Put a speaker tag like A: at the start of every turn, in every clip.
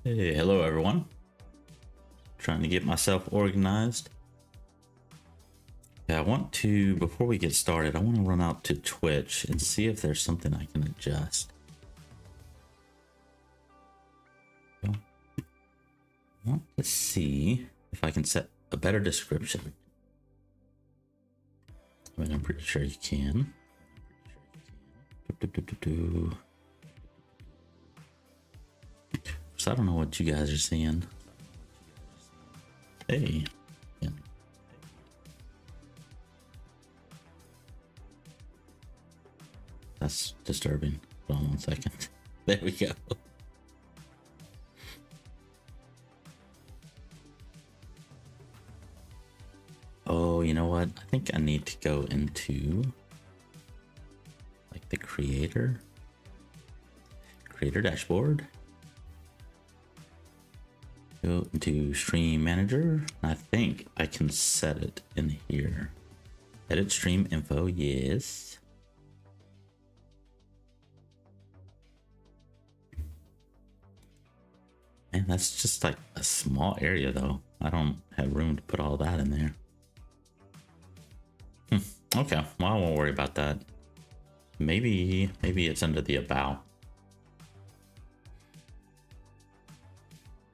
A: Hey, hello everyone. Trying to get myself organized. Yeah, before we get started, I want to run out to Twitch and see if there's something I can adjust. I want to see if I can set a better description. I mean, I'm pretty sure you can. So I don't know what you guys are seeing. Hey. Yeah. That's disturbing. Hold on 1 second. There we go. Oh, you know what? I think I need to go into like the creator dashboard. Go into stream manager. I think I can set it in here. Edit stream info, yes. And that's just like a small area though. I don't have room to put all that in there. Okay, well, I won't worry about that. Maybe it's under the about.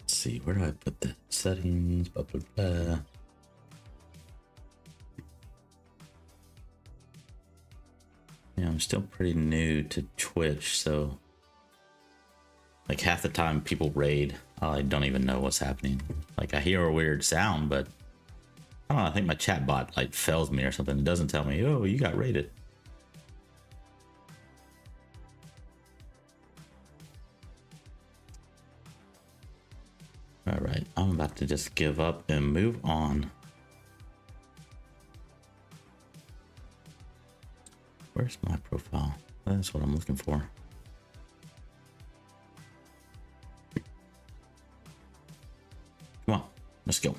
A: Let's see, where do I put the settings? Blah, blah, blah. Yeah, I'm still pretty new to Twitch, so like half the time people raid, I don't even know what's happening. Like I hear a weird sound, but I don't know, I think my chat bot like fails me or something. It doesn't tell me, oh, you got raided. All right, I'm about to just give up and move on. Where's my profile? That's what I'm looking for. Come on, let's go.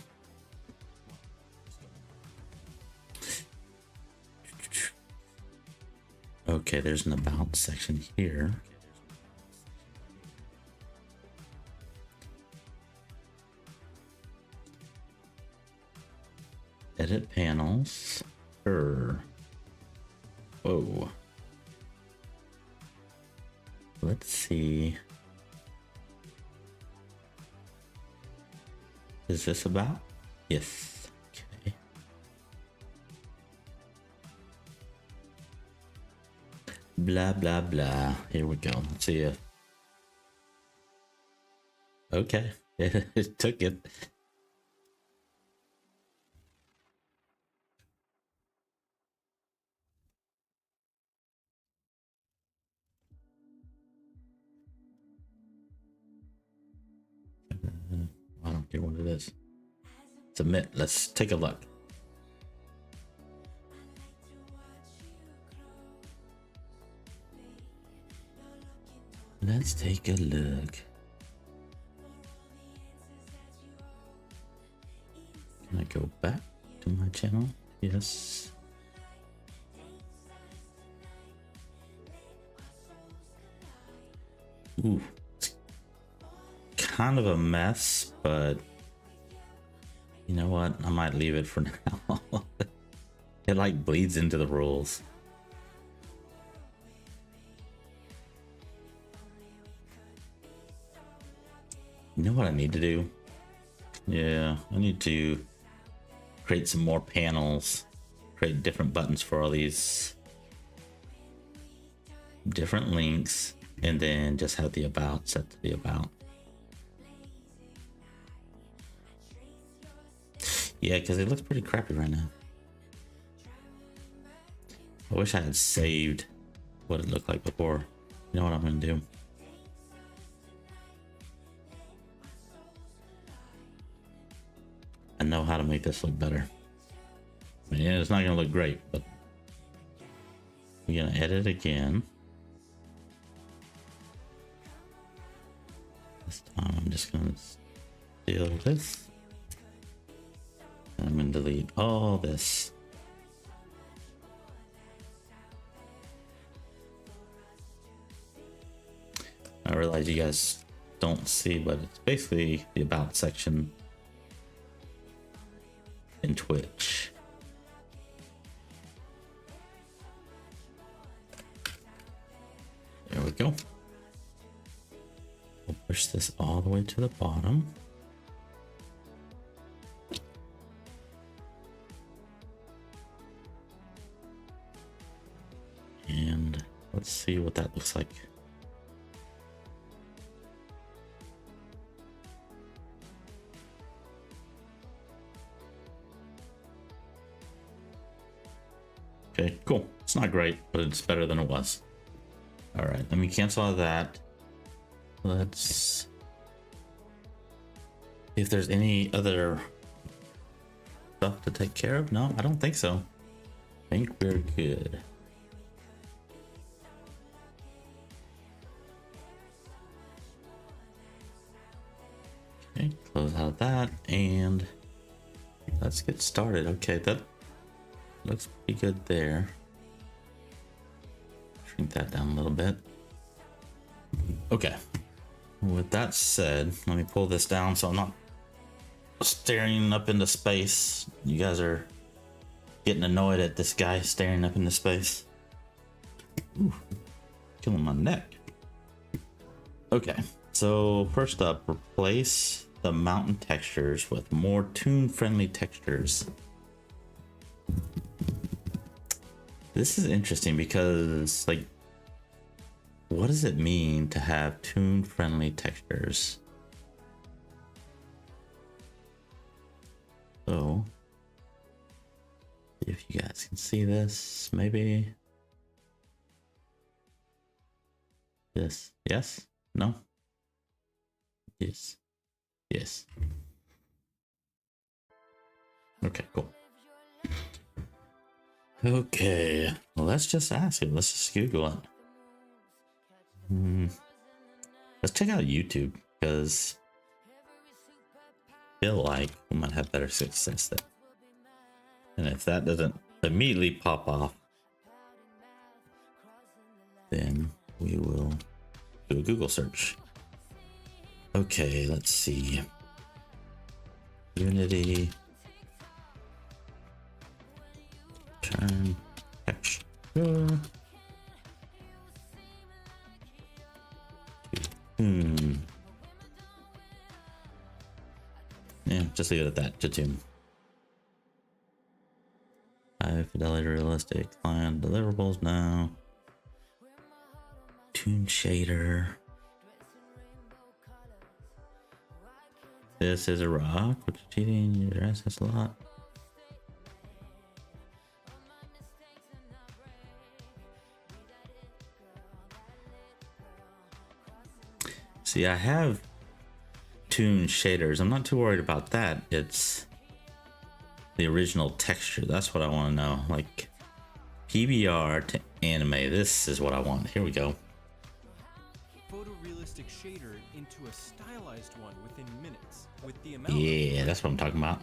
A: Okay, there's an about section here. Edit panels. Whoa. Let's see. Is this about? Yes. Okay. Blah, blah, blah. Here we go. Let's see if. Okay. It took it. I don't care what it is. Submit. Let's take a look. Let's take a look. Can I go back to my channel? Yes. Ooh. It's kind of a mess, but you know what? I might leave it for now. It like bleeds into the rules. You know what I need to do? Yeah, I need to create some more panels, create different buttons for all these different links, and then just have the about set to the about. Yeah, because it looks pretty crappy right now. I wish I had saved what it looked like before. You know what I'm going to do? I know how to make this look better. I mean, yeah, it's not going to look great, but we're going to edit again. This time I'm just going to steal this. And I'm going to delete all this. I realize you guys don't see, but it's basically the about section in Twitch. There we go. We'll push this all the way to the bottom. And let's see what that looks like. Okay, cool. It's not great, but it's better than it was. All right, let me cancel all that. Let's see if there's any other stuff to take care of. No, I don't think so. I think we're good. Okay, close out that and let's get started. Okay, that looks pretty good there. Shrink that down a little bit. Okay. With that said, let me pull this down so I'm not staring up into space. You guys are getting annoyed at this guy staring up into space. Ooh, killing my neck. Okay, so first up, replace the mountain textures with more toon-friendly textures. This is interesting because, like, what does it mean to have toon-friendly textures? So, if you guys can see this, maybe this, yes, no, yes, yes. Okay, cool. Okay, well, let's just ask it. Let's just Google it. Let's check out YouTube because I feel like we might have better success there. And if that doesn't immediately pop off, then we will do a Google search. Okay, let's see. Unity. Turn texture. Yeah, just leave it at that. Toon. High fidelity realistic client deliverables now. Toon shader. This is a rock, which is cheating your assets a lot. See, I have toon shaders. I'm not too worried about that. It's the original texture. That's what I want to know. Like PBR to anime. This is what I want. Here we go.
B: Photorealistic shader into a stylized one within minutes. With the amount
A: Yeah, that's what I'm talking about.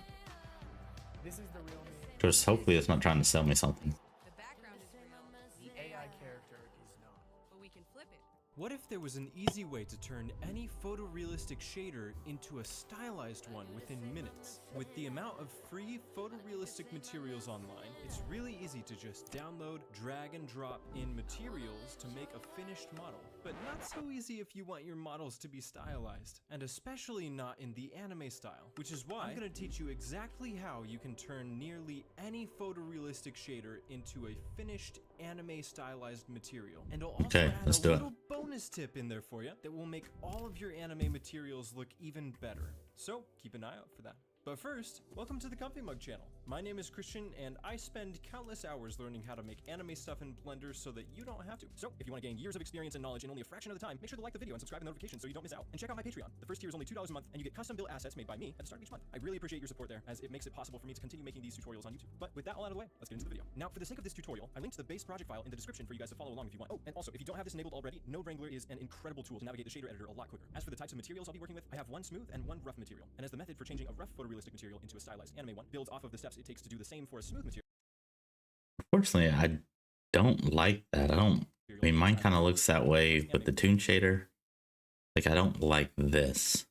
C: This is the real me.
A: Just hopefully it's not trying to sell me something.
D: The background is real.
C: The AI character is not.
D: But we can flip it.
B: What if there was an easy way to turn any photorealistic shader into a stylized one within minutes? With the amount of free photorealistic materials online, it's really easy to just download, drag and drop in materials to make a finished model. But not so easy if you want your models to be stylized, and especially not in the anime style, which is why I'm going to teach you exactly how you can turn nearly any photorealistic shader into a finished anime stylized material. And I'll also add
A: let's
B: a
A: do it.
B: little bonus tip in there for you that will make all of your anime materials look even better. So keep an eye out for that. But first, welcome to the Comfy Mug channel. My name is Christian and I spend countless hours learning how to make anime stuff in Blender so that you don't have to. So if you want to gain years of experience and knowledge in only a fraction of the time, make sure to like the video and subscribe and notifications so you don't miss out. And check out my Patreon. The first tier is only $2 a month and you get custom built assets made by me at the start of each month. I really appreciate your support there as it makes it possible for me to continue making these tutorials on YouTube. But with that all out of the way, let's get into the video. Now for the sake of this tutorial, I linked the base project file in the description for you guys to follow along if you want. Oh, and also if you don't have this enabled already, Node Wrangler is an incredible tool to navigate the shader editor a lot quicker. As for the types of materials I'll be working with, I have one smooth and one rough material. And as the method for changing a rough photorealistic material into a stylized anime one builds off of the steps it takes to do the same for a smooth material.
A: Unfortunately, I don't like that. I mean, mine kind of looks that way with the toon shader. Like, I don't like this.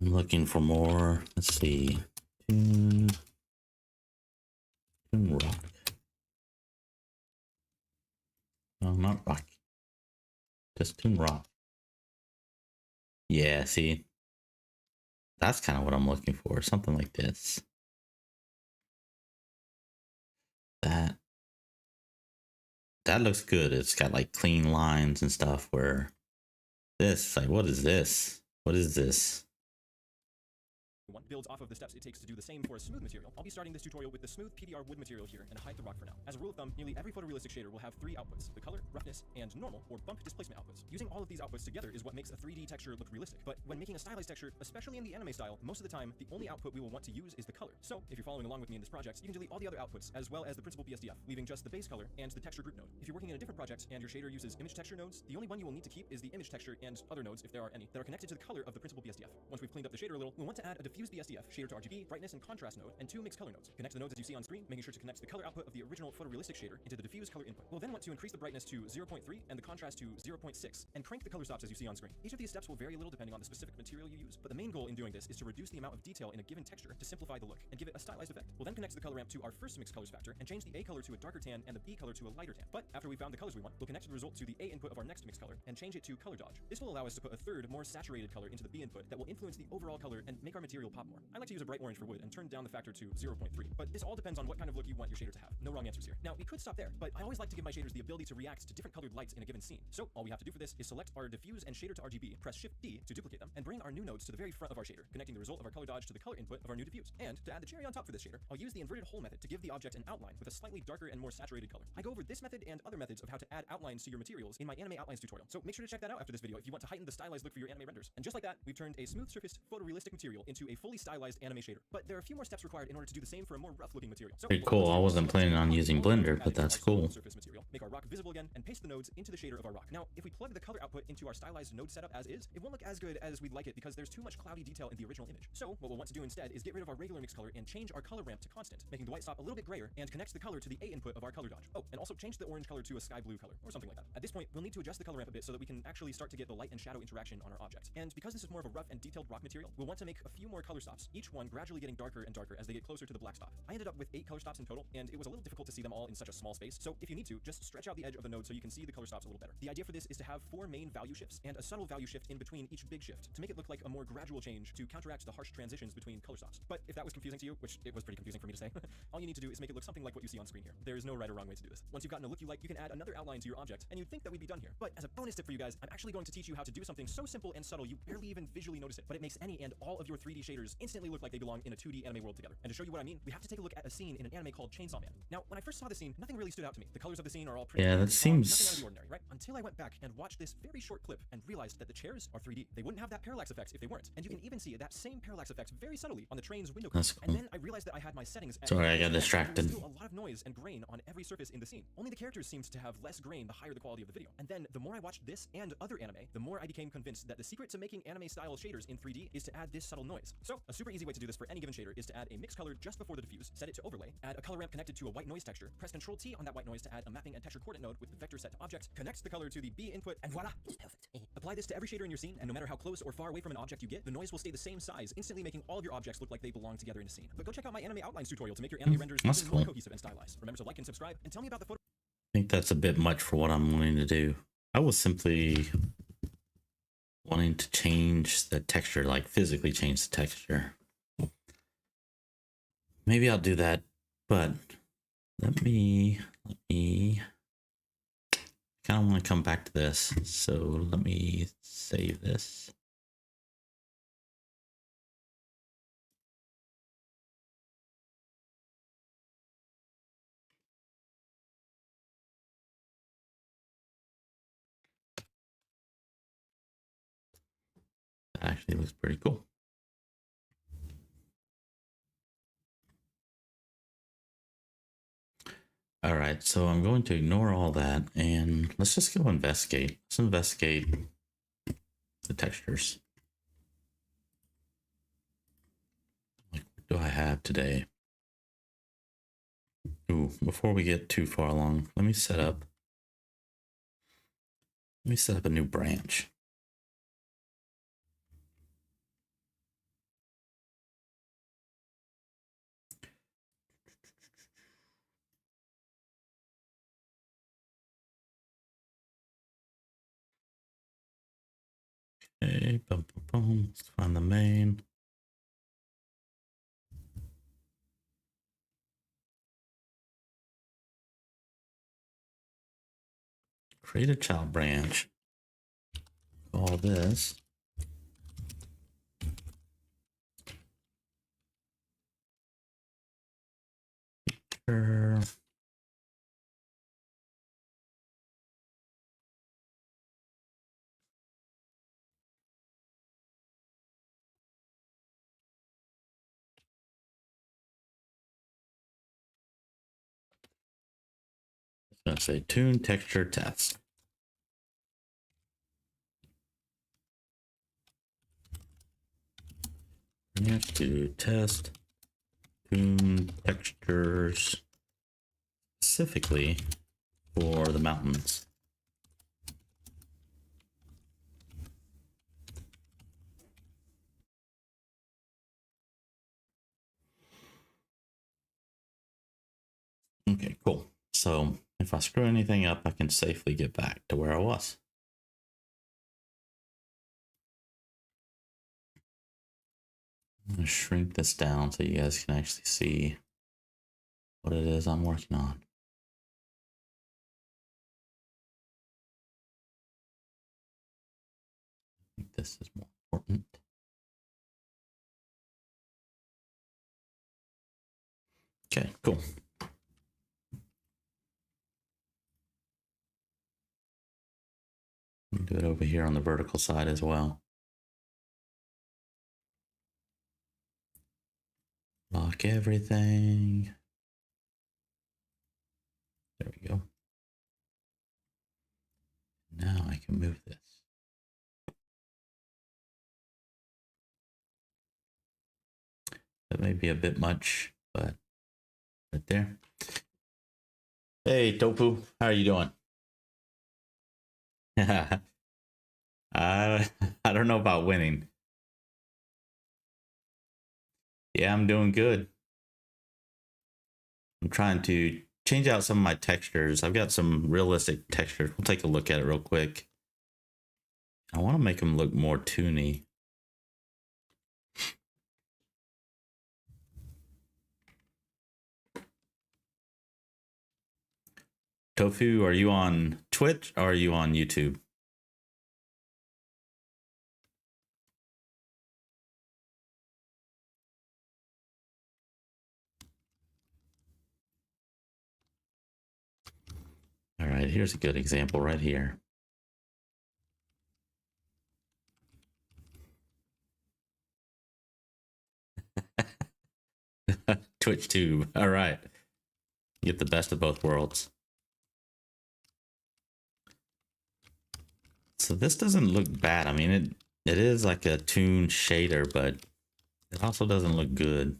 A: I'm looking for more. Let's see. Toon rock. No, not rock. Just toon rock. Yeah, see? That's kind of what I'm looking for. Something like this. That looks good. It's got like clean lines and stuff, where this, like, what is this? What is this?
B: One builds off of the steps it takes to do the same for a smooth material. I'll be starting this tutorial with the smooth PDR wood material here and hide the rock for now. As a rule of thumb, nearly every photorealistic shader will have three outputs: the color, roughness, and normal or bump displacement outputs. Using all of these outputs together is what makes a 3D texture look realistic. But when making a stylized texture, especially in the anime style, most of the time, the only output we will want to use is the color. So if you're following along with me in this project, you can delete all the other outputs as well as the principal BSDF, leaving just the base color and the texture group node. If you're working in a different project and your shader uses image texture nodes, the only one you will need to keep is the image texture and other nodes, if there are any, that are connected to the color of the principal BSDF. Once we've cleaned up the shader a little, we'll want to add a diffuse BSDF, shader to RGB, brightness and contrast node, and two mixed color nodes. Connect the nodes as you see on screen, making sure to connect the color output of the original photorealistic shader into the diffuse color input. We'll then want to increase the brightness to 0.3 and the contrast to 0.6, and crank the color stops as you see on screen. Each of these steps will vary a little depending on the specific material you use, but the main goal in doing this is to reduce the amount of detail in a given texture to simplify the look and give it a stylized effect. We'll then connect the color ramp to our first mixed colors factor and change the A color to a darker tan and the B color to a lighter tan. But after we've found the colors we want, we'll connect the result to the A input of our next mixed color and change it to color dodge. This will allow us to put a third, more saturated color into the B input that will influence the overall color and make our material pop more. I like to use a bright orange for wood and turn down the factor to 0.3, but this all depends on what kind of look you want your shader to have. No wrong answers here. Now, we could stop there, but I always like to give my shaders the ability to react to different colored lights in a given scene. So all we have to do for this is select our diffuse and shader to RGB, press Shift D to duplicate them, and bring our new nodes to the very front of our shader, connecting the result of our color dodge to the color input of our new diffuse. And to add the cherry on top for this shader, I'll use the inverted hole method to give the object an outline with a slightly darker and more saturated color. I go over this method and other methods of how to add outlines to your materials in my anime outlines tutorial, so make sure to check that out after this video if you want to heighten the stylized look for your anime renders. And just like that, we've turned a smooth surfaced photorealistic material into a fully stylized anime shader. But there are a few more steps required in order to do the same for a more rough looking material. So
A: Pretty cool. I wasn't planning on using Blender, but that's cool.
B: Surface material, make our rock visible again, and paste the nodes into the shader of our rock. Now, if we plug the color output into our stylized node setup as is, it won't look as good as we'd like it because there's too much cloudy detail in the original image. So what we'll want to do instead is get rid of our regular mix color and change our color ramp to constant, making the white stop a little bit grayer, and connect the color to the A input of our color dodge. Oh, and also change the orange color to a sky blue color, or something like that. At this point, we'll need to adjust the color ramp a bit so that we can actually start to get the light and shadow interaction on our object. And because this is more of a rough and detailed rock material, we'll want to make a few more color stops, each one gradually getting darker and darker as they get closer to the black stop. I ended up with 8 color stops in total, and it was a little difficult to see them all in such a small space, so if you need to, just stretch out the edge of the node so you can see the color stops a little better. The idea for this is to have 4 main value shifts and a subtle value shift in between each big shift to make it look like a more gradual change to counteract the harsh transitions between color stops. But if that was confusing to you, which it was pretty confusing for me to say, all you need to do is make it look something like what you see on screen here. There is no right or wrong way to do this. Once you've gotten a look you like, you can add another outline to your object, and you'd think that we'd be done here. But as a bonus tip for you guys, I'm actually going to teach you how to do something so simple and subtle you barely even visually notice it, but it makes any and all of your 3D shaders instantly look like they belong in a 2D anime world together. And to show you what I mean, we have to take a look at a scene in an anime called Chainsaw Man. Now, when I first saw the scene, nothing really stood out to me. The colors of the scene are all pretty.
A: Yeah, that seems
B: nothing out of the ordinary, right? Until I went back and watched this very short clip and realized that the chairs are 3D. They wouldn't have that parallax effect if they weren't. And you can even see that same parallax effect very subtly on the train's window.
A: That's cool.
B: And then I realized that I had my settings at
A: Sorry, I got distracted.
B: There was still a lot of noise and grain on every surface in the scene. Only the characters seemed to have less grain the higher the quality of the video. And then the more I watched this and other anime, the more I became convinced that the secret to making anime style shaders in 3D is to add this subtle noise. So a super easy way to do this for any given shader is to add a mixed color just before the diffuse, set it to overlay, add a color ramp connected to a white noise texture, press Ctrl T on that white noise to add a mapping and texture coordinate node with the vector set to object, connect the color to the B input, and voila, it's perfect. Apply this to every shader in your scene, and no matter how close or far away from an object you get, the noise will stay the same size, instantly making all of your objects look like they belong together in a scene. But go check out my anime outlines tutorial to make your anime renders
A: That's
B: even
A: cool.
B: more cohesive and stylized. Remember to like and subscribe, and tell me about the photo.
A: I think that's a bit much for what I'm wanting to do. I was simply wanting to change the texture, like physically change the texture. Maybe I'll do that, but let me kind of want to come back to this, so let me save this. That actually looks pretty cool. All right, so I'm going to ignore all that and let's just go investigate. Let's investigate the textures. Like, what do I have today? Ooh, before we get too far along, let me set up Let me set up a new branch. Okay, boom, boom, boom. Let's find the main. Create a child branch. Call this. Sure. It's going to say tune texture test. Branch to test tune textures specifically for the mountains. Okay, cool. So if I screw anything up, I can safely get back to where I was. I'm going to shrink this down so you guys can actually see what it is I'm working on. I think this is more important. Okay, cool. Do it over here on the vertical side as well. Lock everything. There we go. Now I can move this. That may be a bit much, but right there. Hey, Tofu, how are you doing? I don't know about winning. Yeah, I'm doing good. I'm trying to change out some of my textures. I've got some realistic textures. We'll take a look at it real quick. I want to make them look more toony. Tofu, are you on Twitch or are you on YouTube? All right, here's a good example right here. Twitch tube. All right. Get the best of both worlds. So this doesn't look bad. I mean, it is like a toon shader, but it also doesn't look good.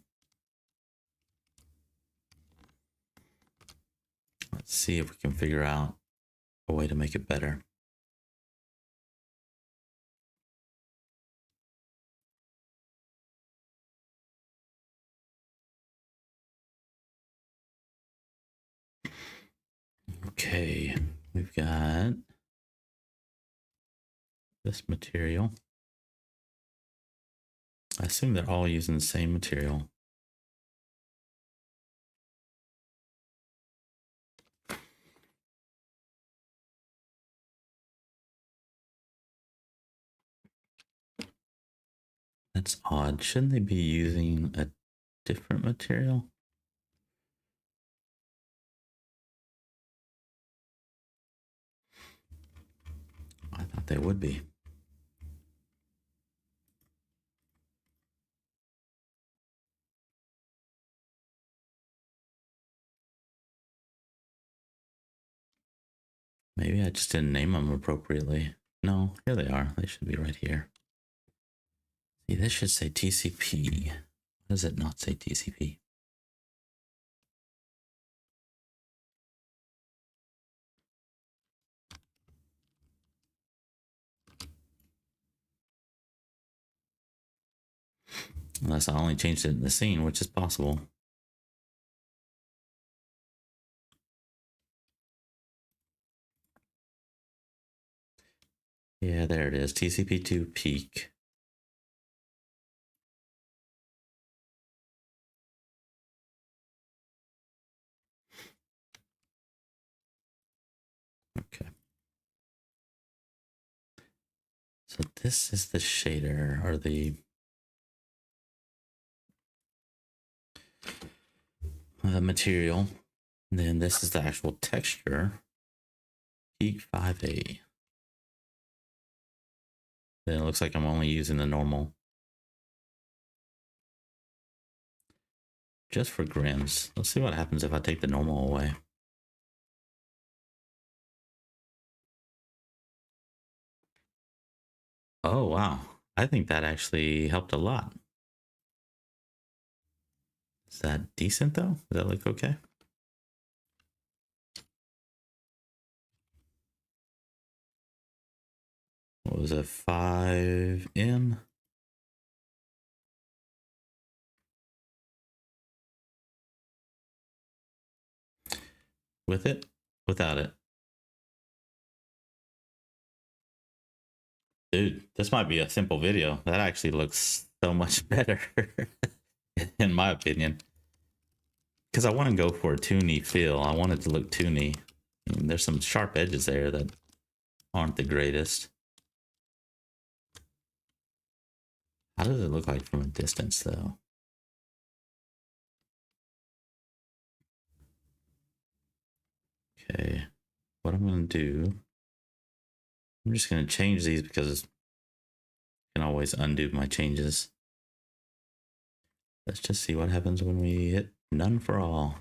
A: Let's see if we can figure out a way to make it better. Okay, we've got this material. I assume they're all using the same material. That's odd. Shouldn't they be using a different material? I thought they would be. Maybe I just didn't name them appropriately. No, here they are. They should be right here. See, this should say TCP. Why does it not say TCP? Unless I only changed it in the scene, which is possible. Yeah, there it is. TCP2 peak. Okay. So this is the shader, or the material. And then this is the actual texture. Peak 5A. Then it looks like I'm only using the normal. Just for grins. Let's see what happens if I take the normal away. Oh, wow. I think that actually helped a lot. Is that decent though? Does that look okay? What was it? 5N? With it? Without it? Dude, this might be a simple video. That actually looks so much better, in my opinion. Because I want to go for a toony feel. I want it to look toony. I mean, there's some sharp edges there that aren't the greatest. How does it look like from a distance, though? Okay, what I'm going to do, I'm just going to change these because I can always undo my changes. Let's just see what happens when we hit none for all.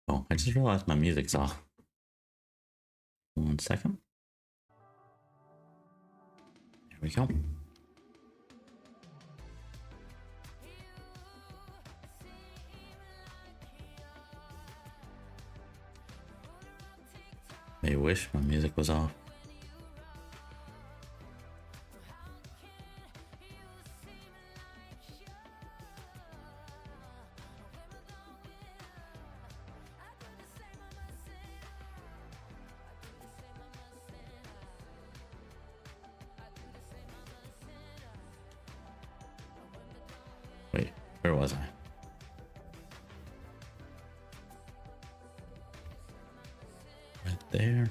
A: Oh, I just realized my music's off. 1 second. There we go. I wish my music was off. Wait, where was I? Right there.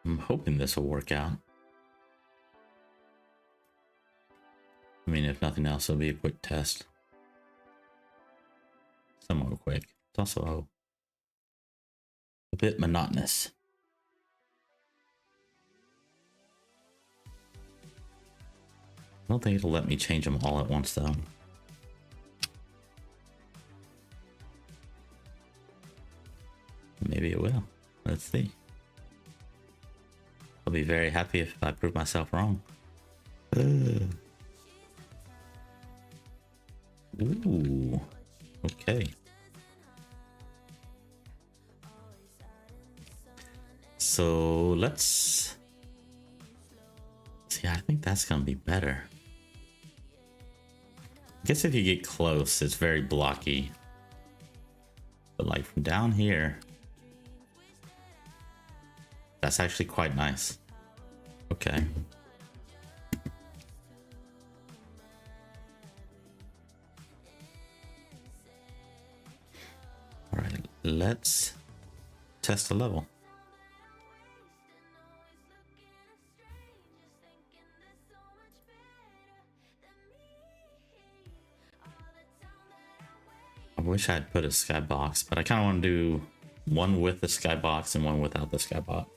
A: I'm hoping this will work out. I mean, if nothing else, it'll be a quick test. Somewhat quick. It's also a bit monotonous. I don't think it'll let me change them all at once, though. Maybe it will. Let's see. I'll be very happy if I prove myself wrong. Ooh. Okay. So let's see. I think that's gonna be better. I guess if you get close, it's very blocky. But like from down here, that's actually quite nice. Okay. All right, let's test the level. I wish I had put a skybox, but I kind of want to do one with the skybox and one without the skybox.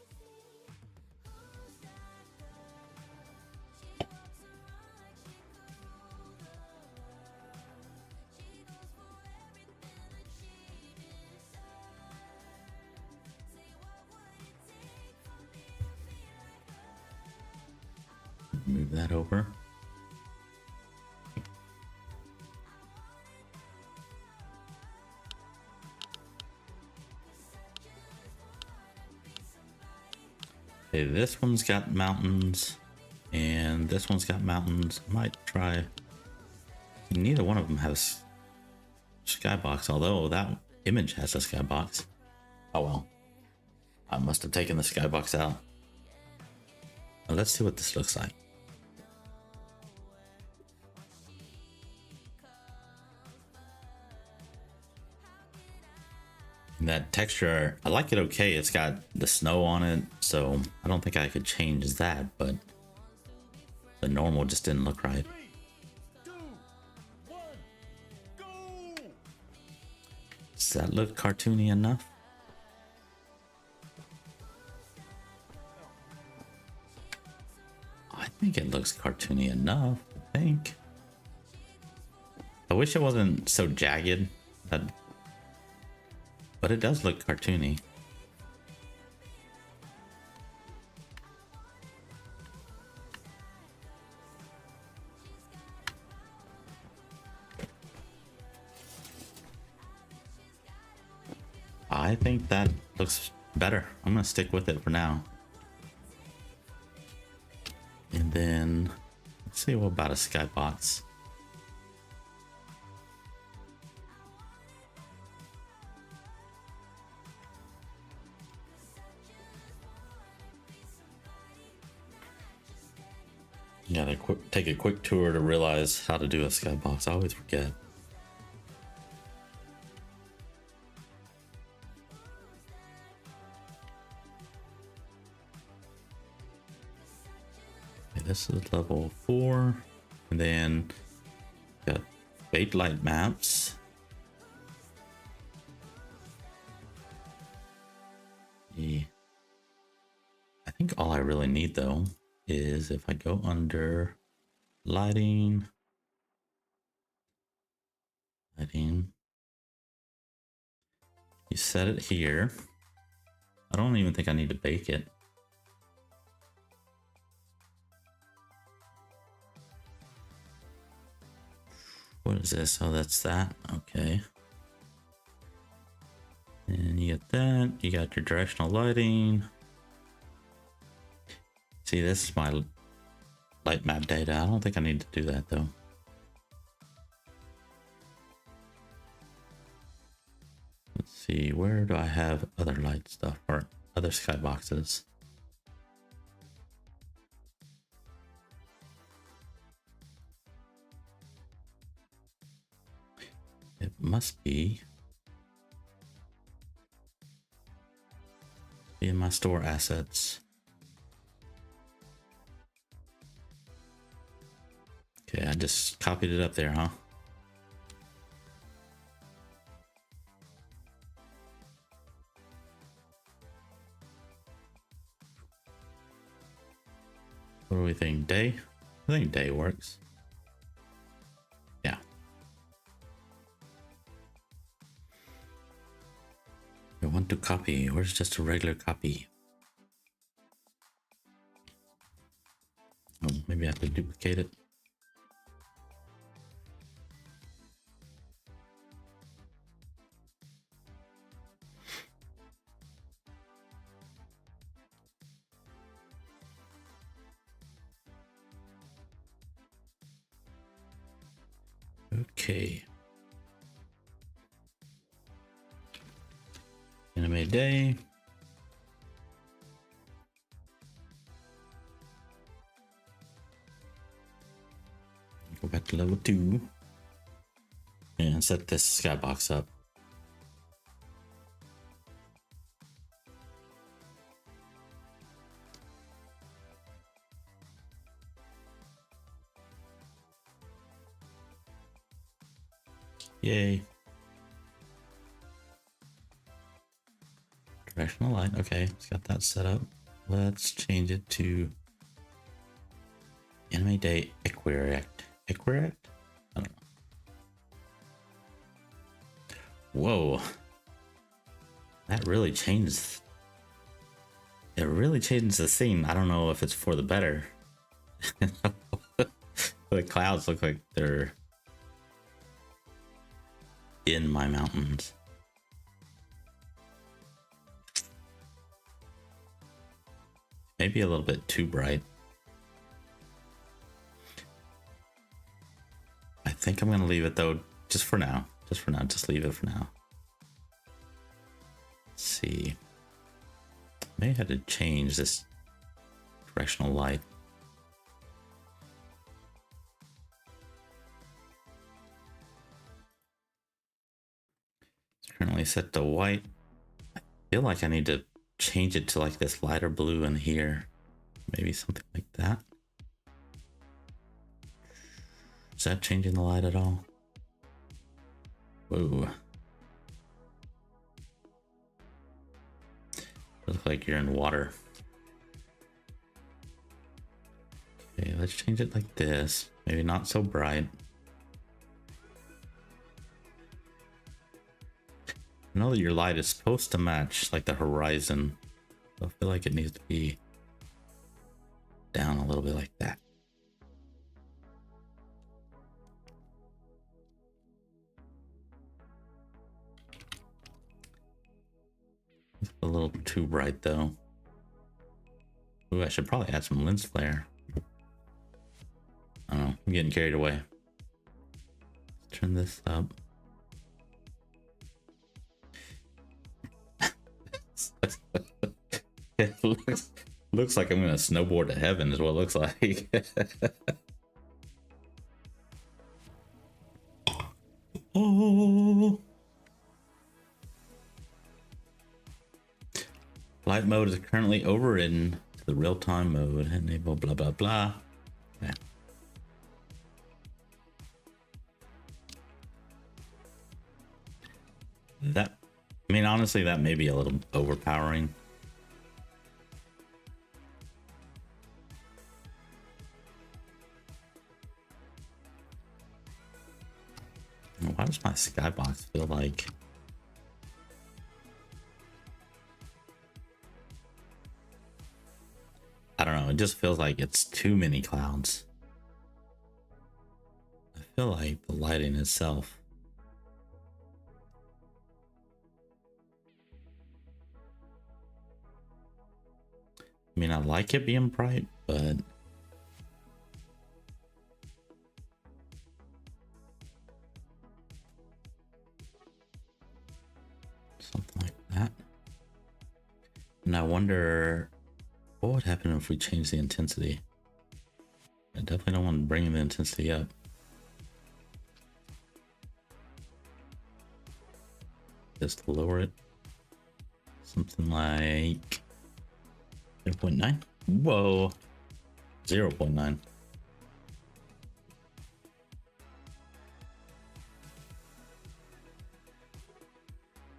A: Move that over. Okay, this one's got mountains, and this one's got mountains. Might try. Neither one of them has skybox, although that image has a skybox. Oh well. I must have taken the skybox out. Well, let's see what this looks like. And that texture, I like it okay. It's got the snow on it, so I don't think I could change that, but the normal just didn't look right.
B: 3, 2, 1, go!
A: Does that look cartoony enough? I think it looks cartoony enough, I think. I wish it wasn't so jagged, but it does look cartoony. I think that looks better. I'm gonna stick with it for now. And then let's see, what about a skybox? Yeah, take a quick tour to realize how to do a skybox. I always forget. Okay, this is level 4, and then got bait light maps. Yeah. I think all I really need though is if I go under lighting, you set it here. I don't even think I need to bake it. What is this? Oh, that's that. Okay. And you get that. You got your directional lighting. See, this is my light map data. I don't think I need to do that though. Let's see, where do I have other light stuff or other skyboxes? It must be in my store assets. Okay, I just copied it up there, huh? What do we think? Day? I think day works. Yeah. I want to copy. Where's just a regular copy? Oh, maybe I have to duplicate it. Okay. Anime day. Go back to level 2 and set this skybox up. Yay. Directional light. Okay, it's got that set up. Let's change it to anime day equirect. Equirect? I don't know. Whoa. That really changed. It really changed the scene. I don't know if it's for the better. The clouds look like they're in my mountains. maybe a little bit too bright. I think I'm gonna leave it though, just for now. Just leave it for now. Let's see. May have to change this directional light. It's currently set to white. I feel like I need to change it to like this lighter blue in here. Maybe something like that. Is that changing the light at all? Whoa. Looks like you're in water. Okay, let's change it like this. Maybe not so bright. I know that your light is supposed to match like the horizon. So I feel like it needs to be down a little bit like that. It's a little too bright though. Ooh, I should probably add some lens flare. I don't know, I'm getting carried away. Let's turn this up. It looks like I'm gonna snowboard to heaven is what it looks like. Oh. Light mode is currently overridden to the real-time mode. Enable blah blah blah. Okay. That, I mean, honestly, that may be a little overpowering. Why does my skybox feel like... I don't know, it just feels like it's too many clouds. I feel like the lighting itself. I mean, I like it being bright, but something like that. And I wonder what would happen if we change the intensity. I definitely don't want to bring the intensity up. Just lower it. Something like 0.9. Whoa. 0.9. I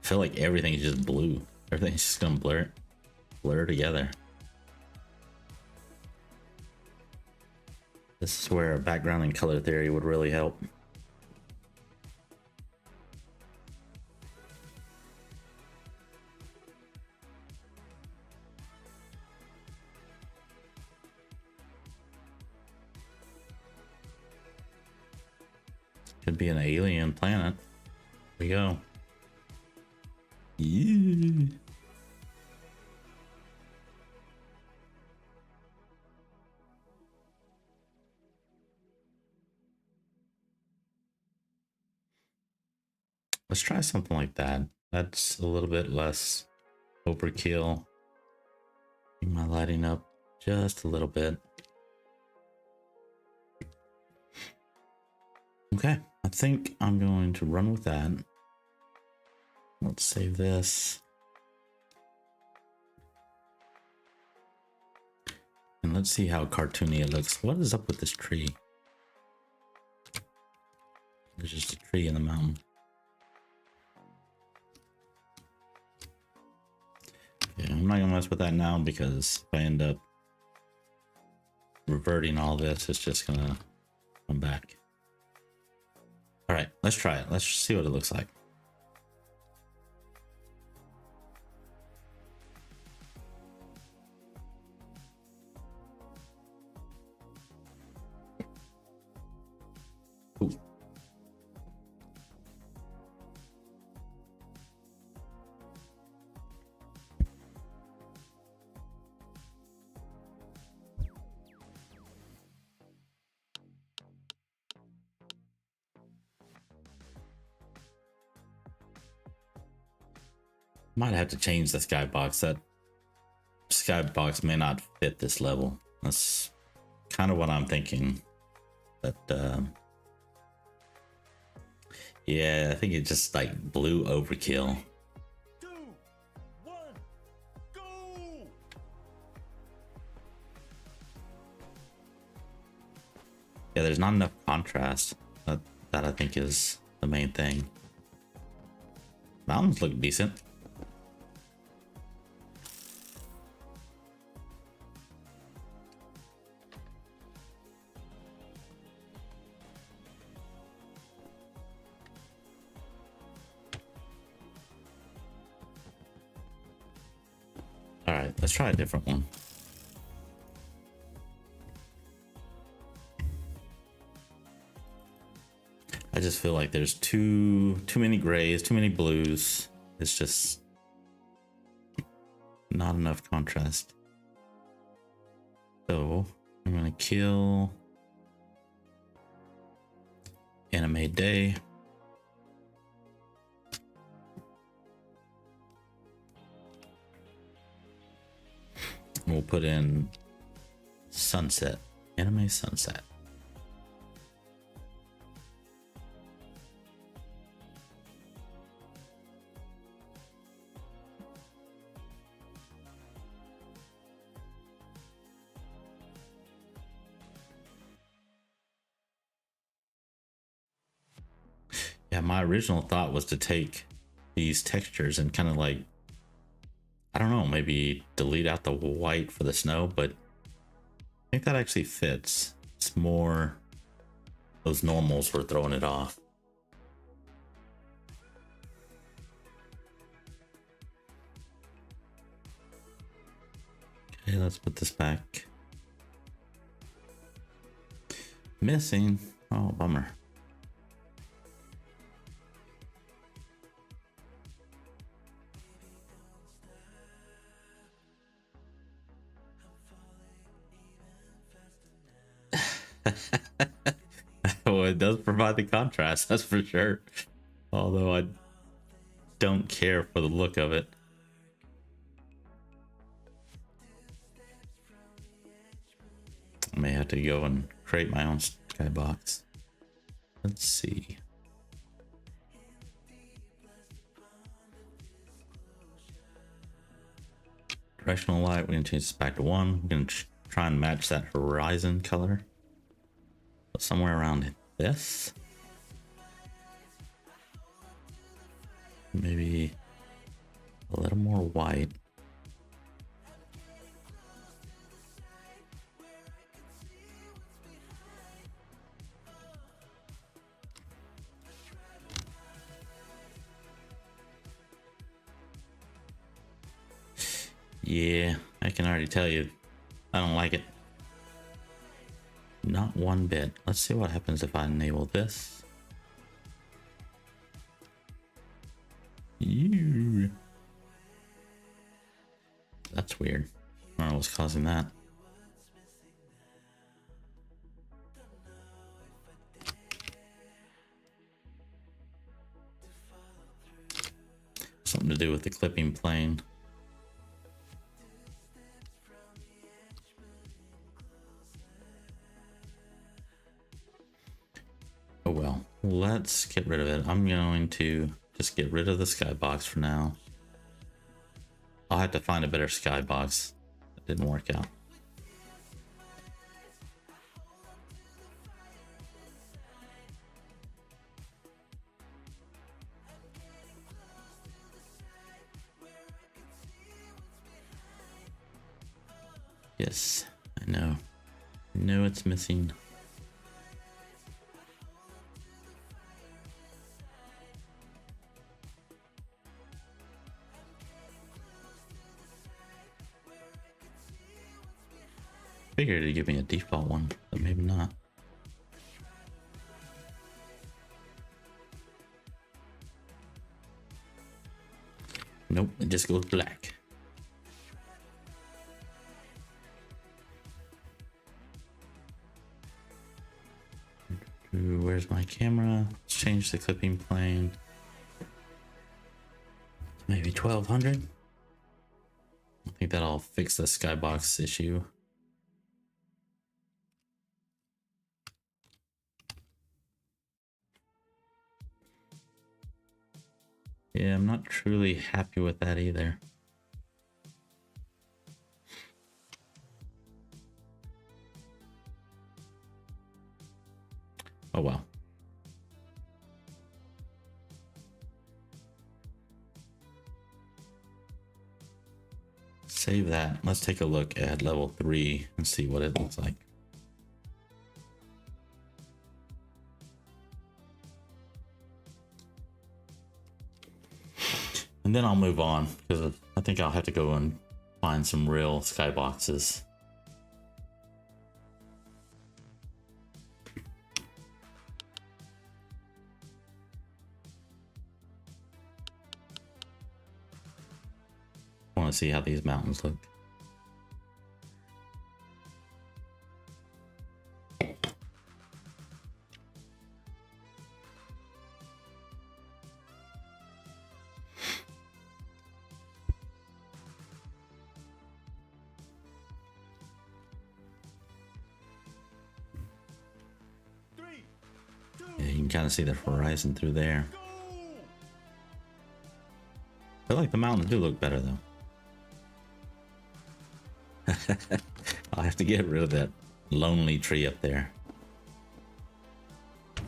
A: feel like everything is just blue. Everything's just gonna blur together. This is where background and color theory would really help. Could be an alien planet. Here we go. Yeah. Let's try something like that. That's a little bit less overkill. Bring my lighting up just a little bit. Okay, I think I'm going to run with that. Let's save this. And let's see how cartoony it looks. What is up with this tree? There's just a tree in the mountain. Yeah, I'm not gonna mess with that now because if I end up reverting all this, it's just gonna come back. All right, let's try it. Let's see what it looks like. Ooh. Might have to change the skybox. That skybox may not fit this level. That's kind of what I'm thinking. But yeah, I think it just like blue overkill.
B: 2, 1, go!
A: Yeah, there's not enough contrast. That I think is the main thing. Mountains look decent. All right, let's try a different one. I just feel like there's too many grays, too many blues. It's just not enough contrast. So I'm gonna kill Anime Day. We'll put in Sunset, Anime Sunset. Yeah, my original thought was to take these textures and kind of like, I don't know, maybe delete out the white for the snow, but I think that actually fits. It's more those normals were throwing it off. Okay, let's put this back. Missing. Oh, bummer. Well, it does provide the contrast, that's for sure. Although I don't care for the look of it. I may have to go and create my own skybox. Let's see. Directional light, we're gonna change this back to 1. We're gonna try and match that horizon color. So somewhere around this. Maybe a little more white. Yeah, I can already tell you, I don't like it. Not one bit. Let's see what happens if I enable this. Ew. That's weird. I don't know what's causing that. Something to do with the clipping plane. Oh well, let's get rid of it. I'm going to just get rid of the skybox for now. I'll have to find a better skybox. That didn't work out. Yes, I know. I know it's missing. Figured it'd give me a default one, but maybe not. Nope, it just goes black. Where's my camera? Let's change the clipping plane. Maybe 1200. I think that'll fix the skybox issue. Yeah, I'm not truly happy with that either. Oh well. Save that. Let's take a look at level 3 and see what it looks like. And then I'll move on because I think I'll have to go and find some real skyboxes. I want to see how these mountains look. Yeah, you can kind of see the horizon through there. I feel like the mountains do look better though. I'll have to get rid of that lonely tree up there. Let's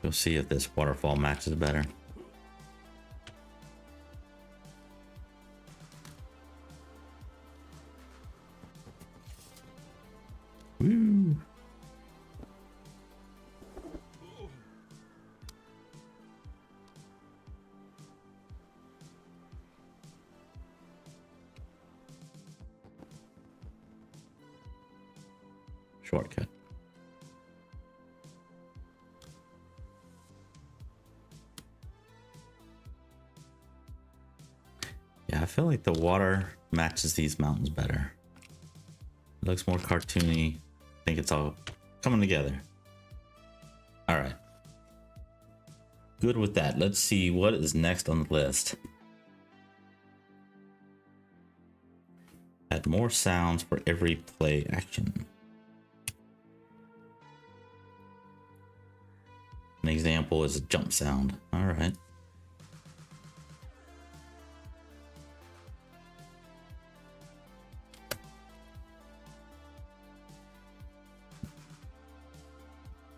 A: go see if this waterfall matches better. Woo! Shortcut. Yeah, I feel like the water matches these mountains better. It looks more cartoony. I think it's all coming together. All right. Good with that. Let's see what is next on the list. Add more sounds for every play action. An example is a jump sound. All right.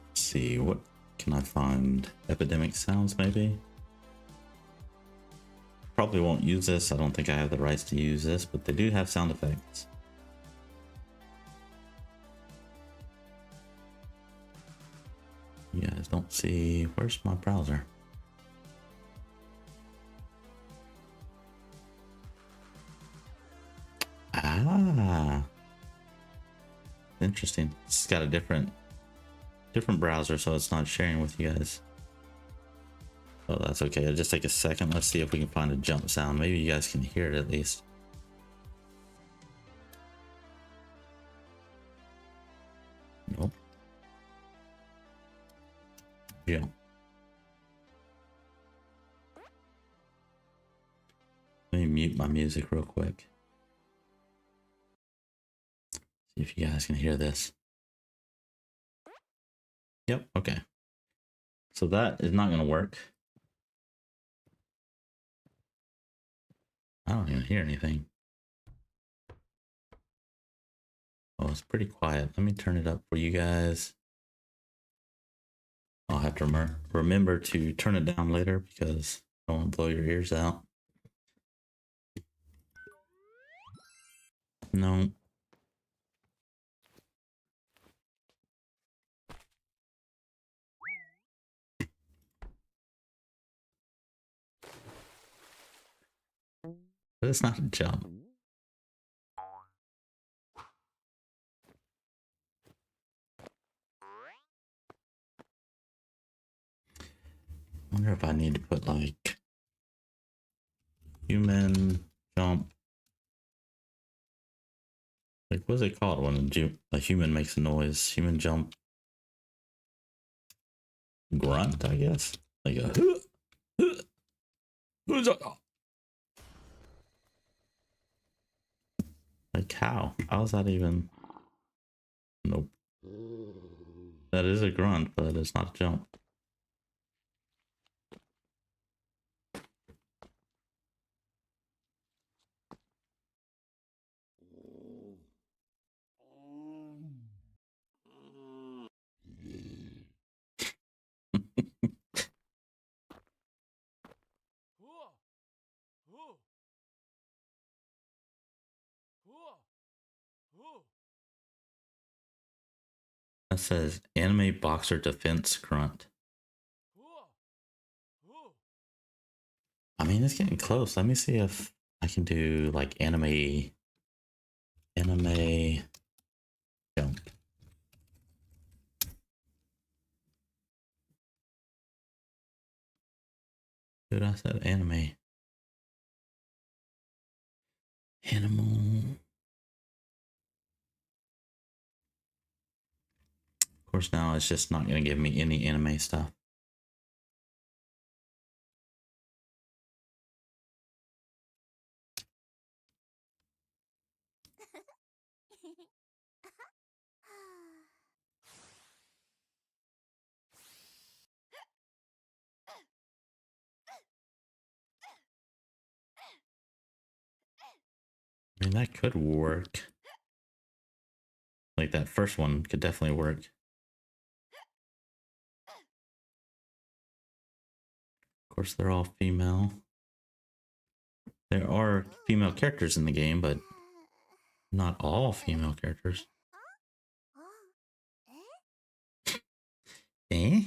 A: Let's see, what can I find? Epidemic sounds, maybe? Probably won't use this. I don't think I have the rights to use this, but they do have sound effects. You guys don't see. Where's my browser? Ah, interesting. It's got a different browser, so it's not sharing with you guys. Oh, that's okay. It'll just take a second. Let's see if we can find a jump sound. Maybe you guys can hear it at least. Nope. Yeah. Let me mute my music real quick. See if you guys can hear this. Yep, okay. So that is not going to work. I don't even hear anything. Oh, it's pretty quiet. Let me turn it up for you guys. I'll have to remember to turn it down later because I don't want to blow your ears out. No. But it's not a jump. I wonder if I need to put like human jump. Like, what's it called when a human makes a noise? Human jump. Grunt, I guess. Like a like how? How is that even? Nope. That is a grunt, but it's not a jump. That says anime boxer defense grunt. I mean, it's getting close. Let me see if I can do like anime jump. Dude, I said anime. Animal. Of course, now it's just not going to give me any anime stuff. I mean, that could work. Like that first one could definitely work. Of course, they're all female. There are female characters in the game, but not all female characters. Eh?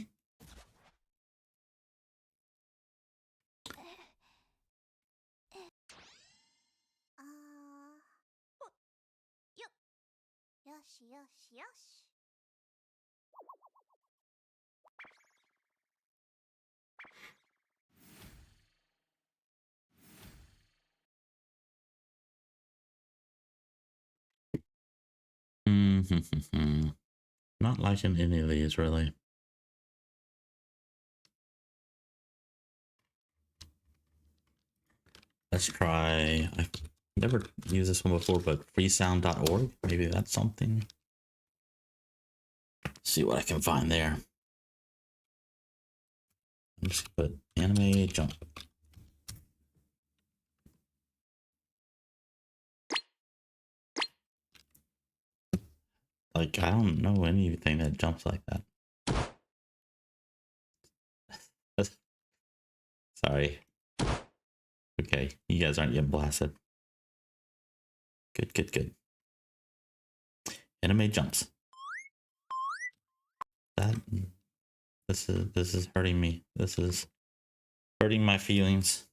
A: Not liking any of these, really. Let's try. I've never used this one before, but freesound.org. Maybe that's something. See what I can find there. I'm just put anime jump. Like, I don't know anything that jumps like that. Sorry. Okay, you guys aren't getting blasted. Good, good, good. Anime jumps. That this is hurting me. This is hurting my feelings.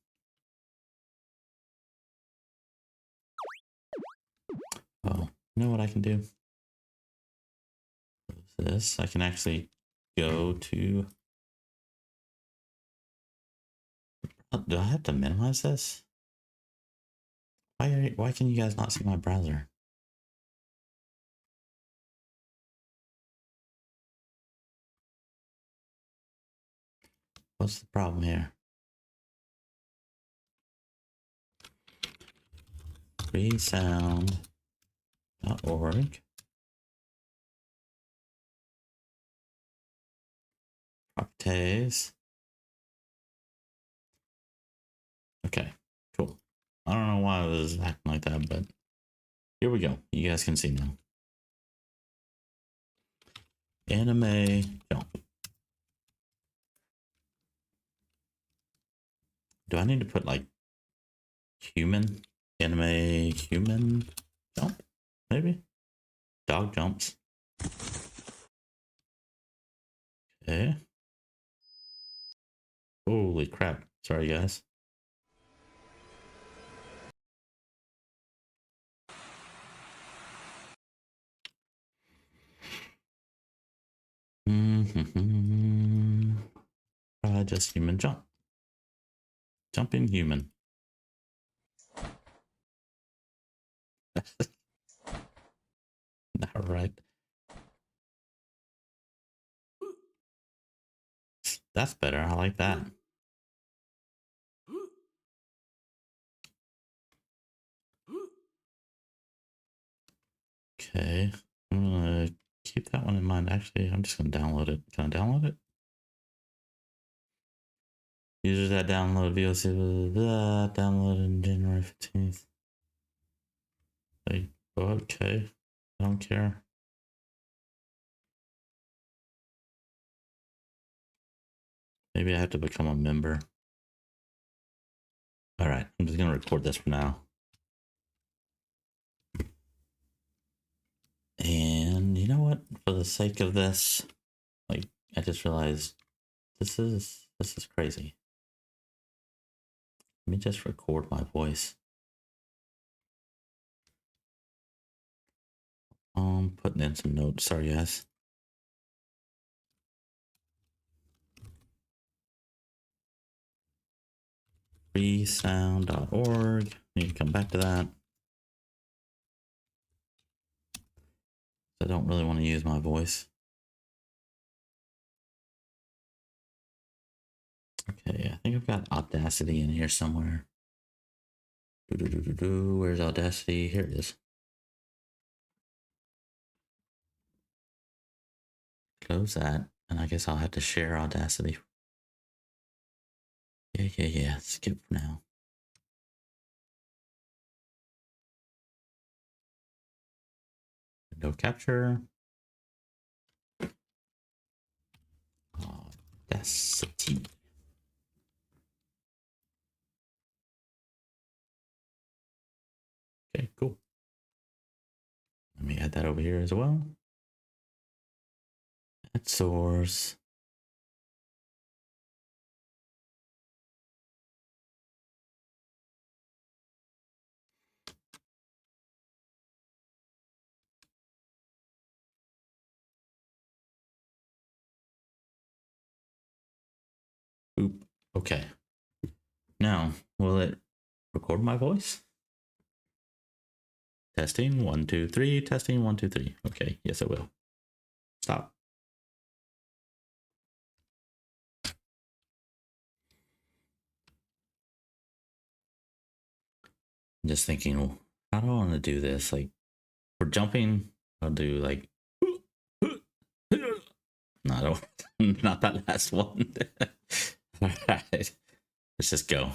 A: Oh, you know what I can do? This I can actually go to. Do I have to minimize this? Why can you guys not see my browser? What's the problem here? freesound.org. Properties. Okay, cool. I don't know why it was acting like that, but here we go. You guys can see now. Anime jump. Do I need to put like human? Anime human jump? Maybe? Dog jumps. Okay. Holy crap. Sorry, guys. Just human jump. Jumping human. All right. That's better. I like that. Okay. I'm gonna keep that one in mind. Actually, I'm just gonna download it. Can I download it? Users that download VOC downloaded on January 15th. Like, okay. I don't care. Maybe I have to become a member. All right, I'm just gonna record this for now. And you know what? For the sake of this, like, I just realized this is crazy. Let me just record my voice. Putting in some notes. Sorry, guys. freesound.org. Need to come back to that. I don't really want to use my voice. Okay, I think I've got Audacity in here somewhere. Where's Audacity? Here it is. Close that, and I guess I'll have to share Audacity. Yeah. Skip for now. Window capture. Audacity. Okay, cool. Let me add that over here as well. Add source. Oop. Okay. Now, will it record my voice? Testing 1 2 3. Testing 1 2 3. Okay, yes it will. Stop. I'm just thinking, how do I want to do this? Like, for jumping, I'll do like. No, not that last one. All right, let's just go.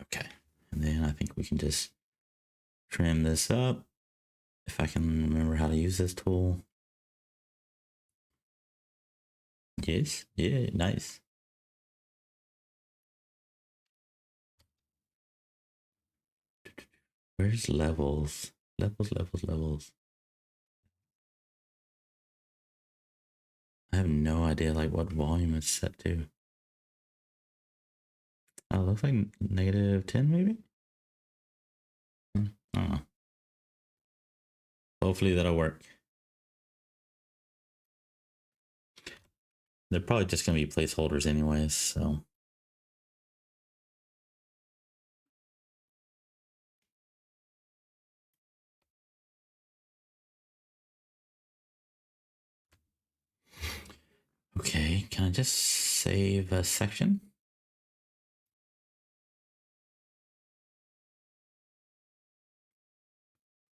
A: Okay, and then I think we can just trim this up. If I can remember how to use this tool. Yes, yeah, nice. Where's levels? Levels. I have no idea like what volume it's set to. Oh, it looks like -10 maybe? I don't know. Hopefully that'll work. They're probably just going to be placeholders anyways, so. Okay, can I just save a section?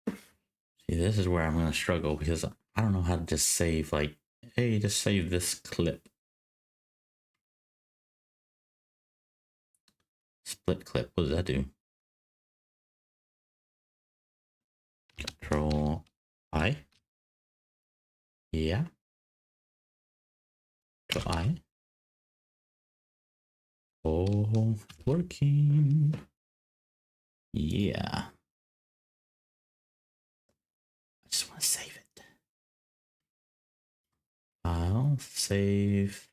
A: See, this is where I'm going to struggle because I don't know how to just save, like, hey, just save this clip. Split clip, what does that do? Control I. Yeah. Control I. Oh, it's working. Yeah. I just want to save it. File, save,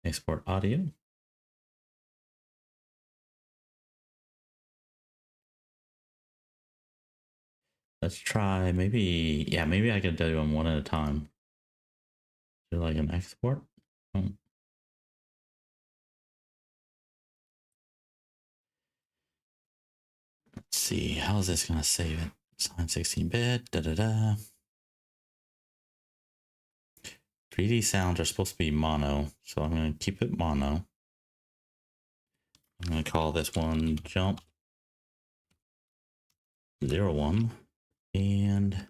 A: export audio. Let's try maybe, yeah, maybe I could do them one at a time. Do like an export. see, how is this gonna save it? Sign 16-bit, da-da-da. 3D sounds are supposed to be mono, so I'm gonna keep it mono. I'm gonna call this one jump 01, and I'm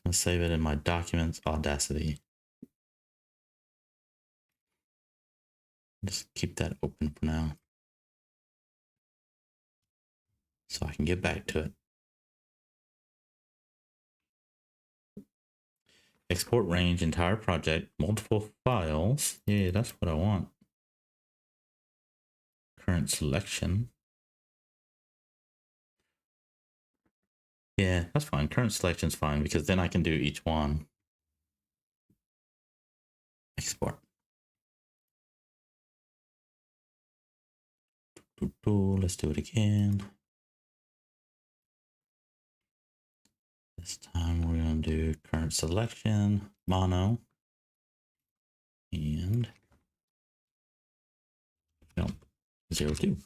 A: gonna save it in my documents Audacity. Just keep that open for now, so I can get back to it. Export range, entire project, multiple files. Yeah, that's what I want. Current selection. Yeah, that's fine. Current selection's fine because then I can do each one. Export. Let's do it again. This time we're going to do current selection, mono, and jump 02.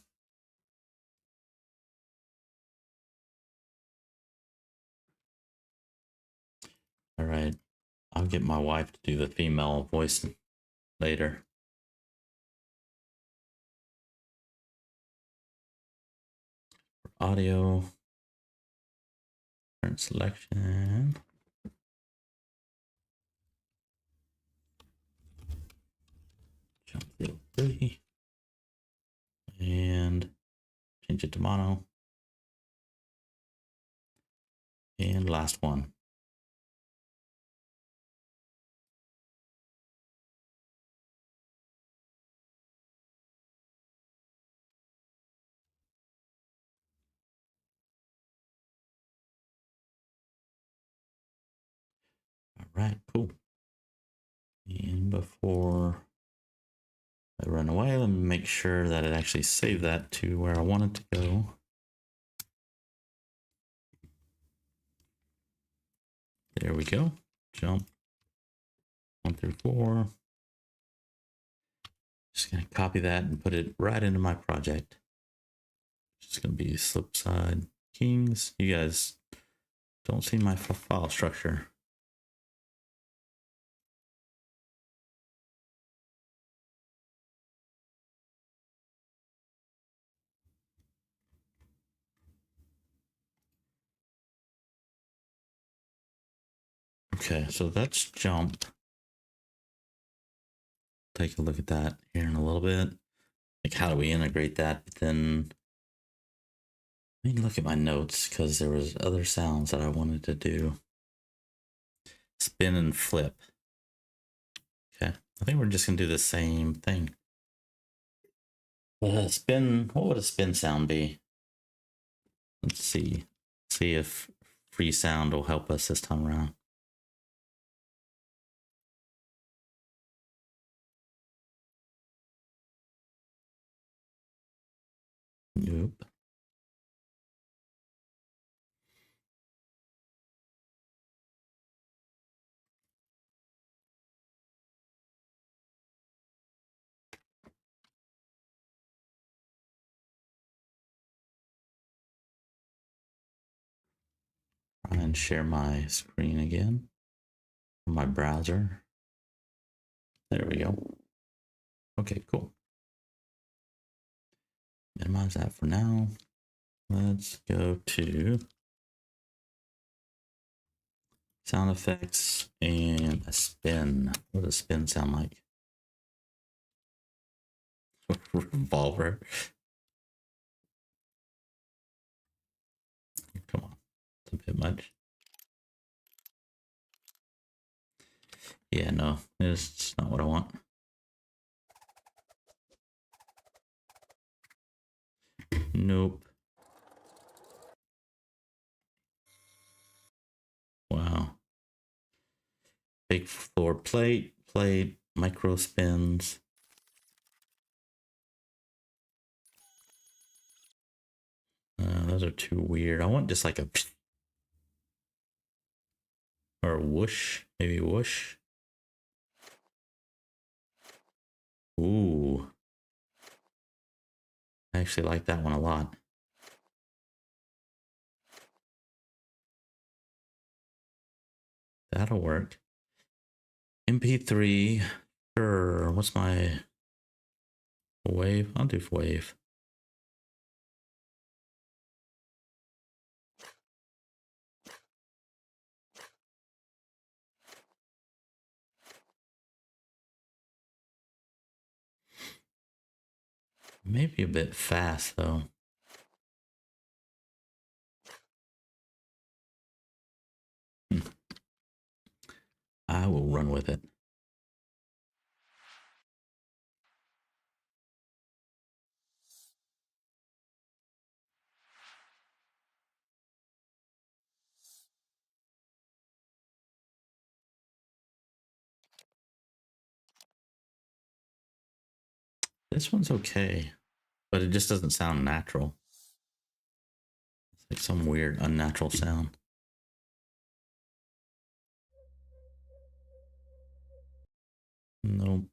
A: All right, I'll get my wife to do the female voice later. Audio, current selection. Jump 03. And change it to mono. And last one. All right, cool. And before I run away, let me make sure that it actually saved that to where I want it to go. There we go. Jump 1 through 4. Just gonna copy that and put it right into my project. It's gonna be Slopeside Kings. You guys don't see my file structure. Okay, so let's jump. Take a look at that here in a little bit. Like, how do we integrate that? But then let me look at my notes because there was other sounds that I wanted to do. Spin and flip. Okay, I think we're just gonna do the same thing. Spin. What would a spin sound be? Let's see. See if free sound will help us this time around. Nope. Try and share my screen again. My browser. There we go. Okay, cool. Minimize that for now. Let's go to sound effects and a spin. What does a spin sound like? Revolver. Come on, it's a bit much. Yeah, no, it's not what I want. Nope. Wow. Big floor plate, micro spins. Those are too weird. I want just like a or a whoosh, maybe whoosh. Ooh. I actually like that one a lot. That'll work. MP3. Sure. What's my wave? I'll do wave. Maybe a bit fast though. I will run with it. This one's okay, but it just doesn't sound natural. It's like some weird unnatural sound. Nope.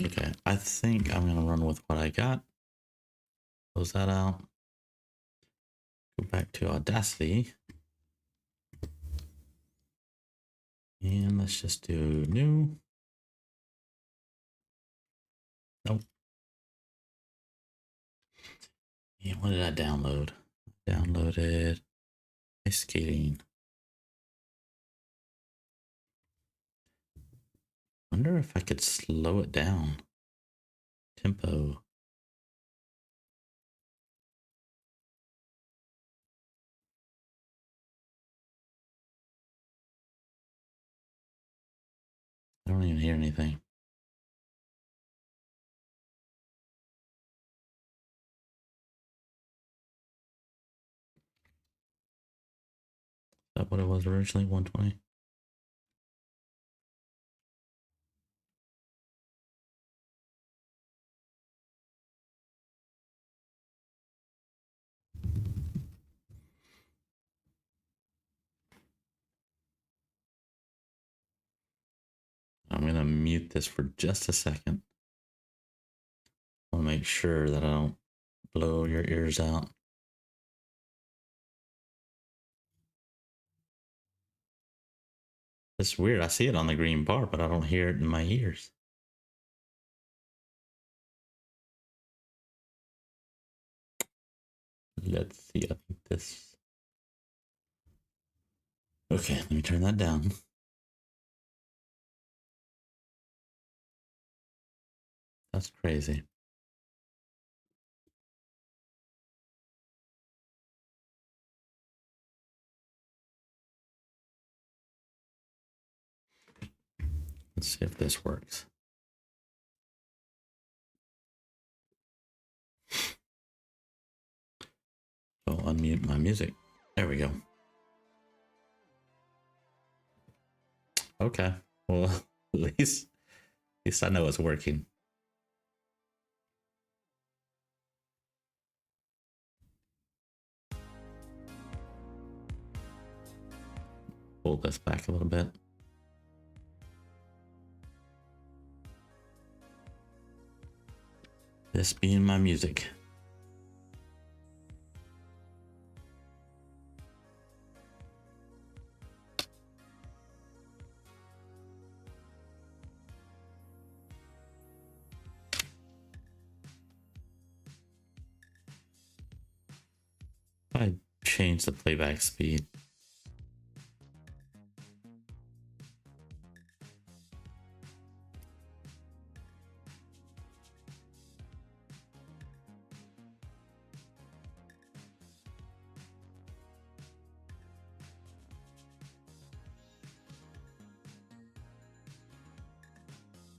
A: Okay, I think I'm gonna run with what I got. Close that out. Go back to Audacity. And let's just do new. Nope. And what did I download? Downloaded ice skating. Wonder if I could slow it down. Tempo. I don't even hear anything. Is that what it was originally? 120? I'm going to mute this for just a second. I want to make sure that I don't blow your ears out. It's weird. I see it on the green bar, but I don't hear it in my ears. Let's see. I think this. Okay, let me turn that down. That's crazy. Let's see if this works. So unmute my music. There we go. Okay. Well, at least I know it's working. Pull this back a little bit. This being my music. I change the playback speed.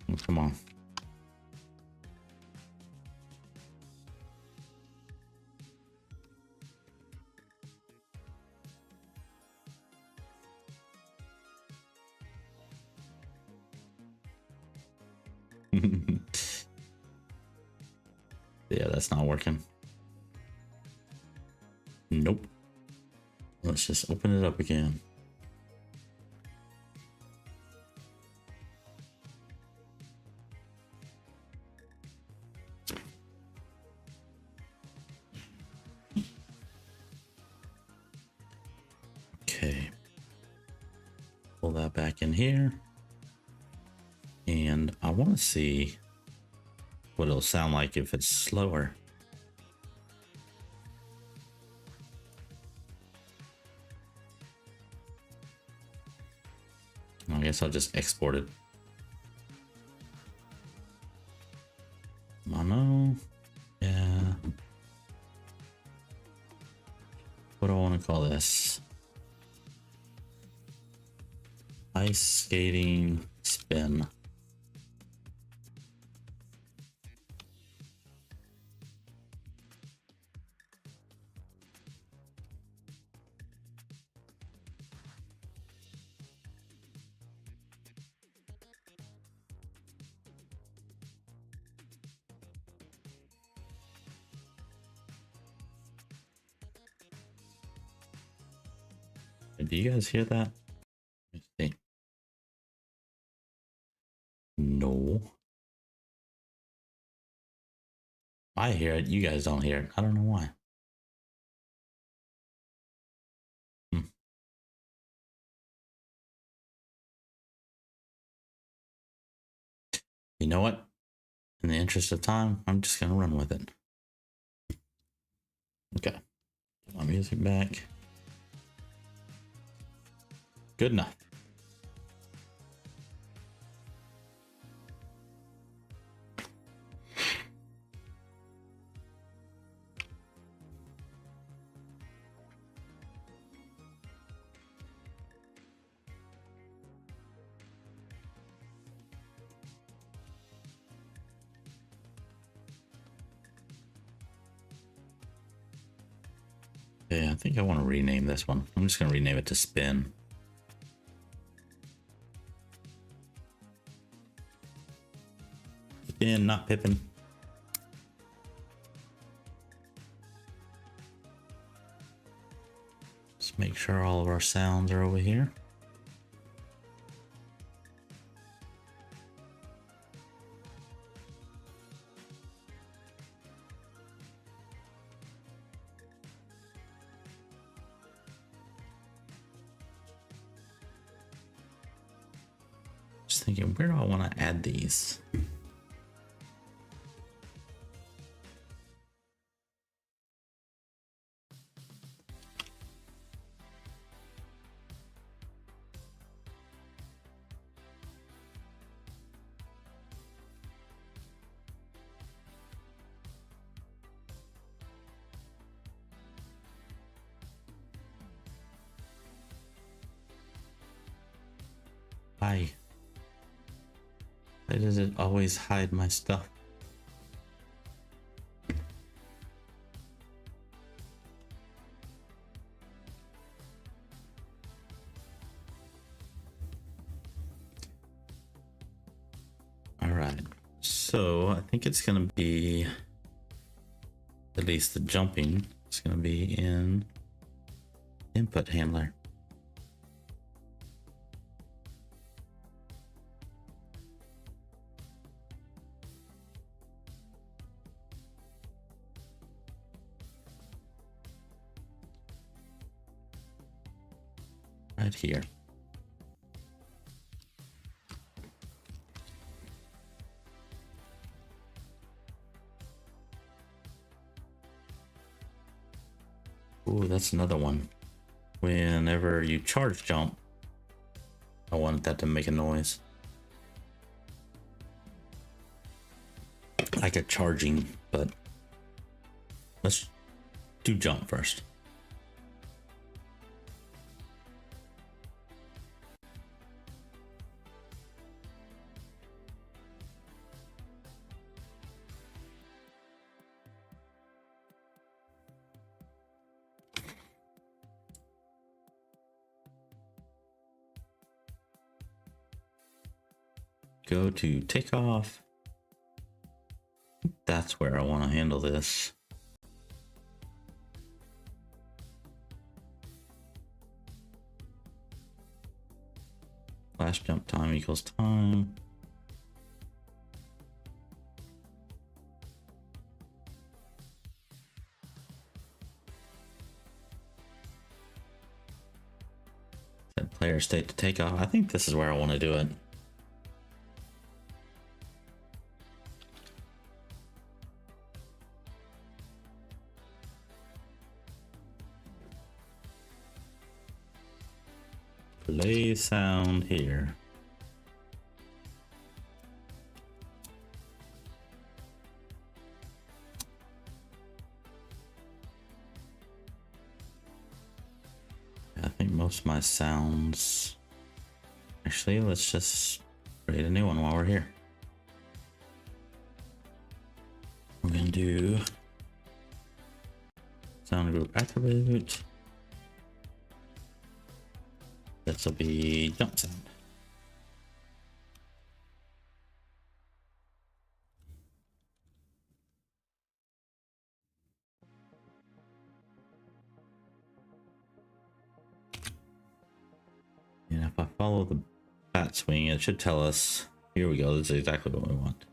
A: Oh, come on. Yeah, that's not working. Nope. Let's just open it up again. that back in here. And I want to see what it'll sound like if it's slower. I guess I'll just export it. Mono. Yeah. What do I want to call this? Ice skating spin. Do you guys hear that? Let's see. No. I hear it. You guys don't hear it. I don't know why. You know what? In the interest of time, I'm just going to run with it. Okay. Put my music back. Good enough. Yeah, I think I want to rename this one. I'm just going to rename it to Spin. Spin, not Pippin. Just make sure all of our sounds are over here. Just thinking, where do I want to add these? Why? Why does it always hide my stuff? All right, so I think it's gonna be, at least the jumping, it's gonna be in input handler. Right here. Ooh, that's another one. Whenever you charge jump, I want that to make a noise. Like a charging, but let's do jump first. Go to takeoff. That's where I want to handle this. Last jump time equals time. Set player fair state to take off. I think this is where I want to do it. Play sound here. I think most of my sounds. Actually, let's just create a new one while we're here. We're gonna do sound group attribute. This will be jump sound. And if I follow the bat swing, it should tell us, here we go, this is exactly what we want.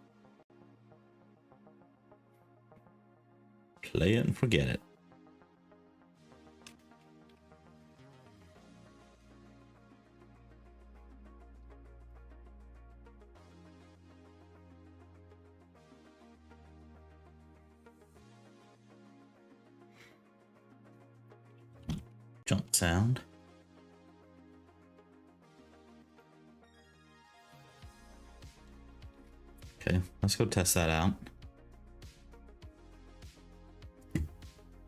A: Play it and forget it. Jump sound. Okay, let's go test that out.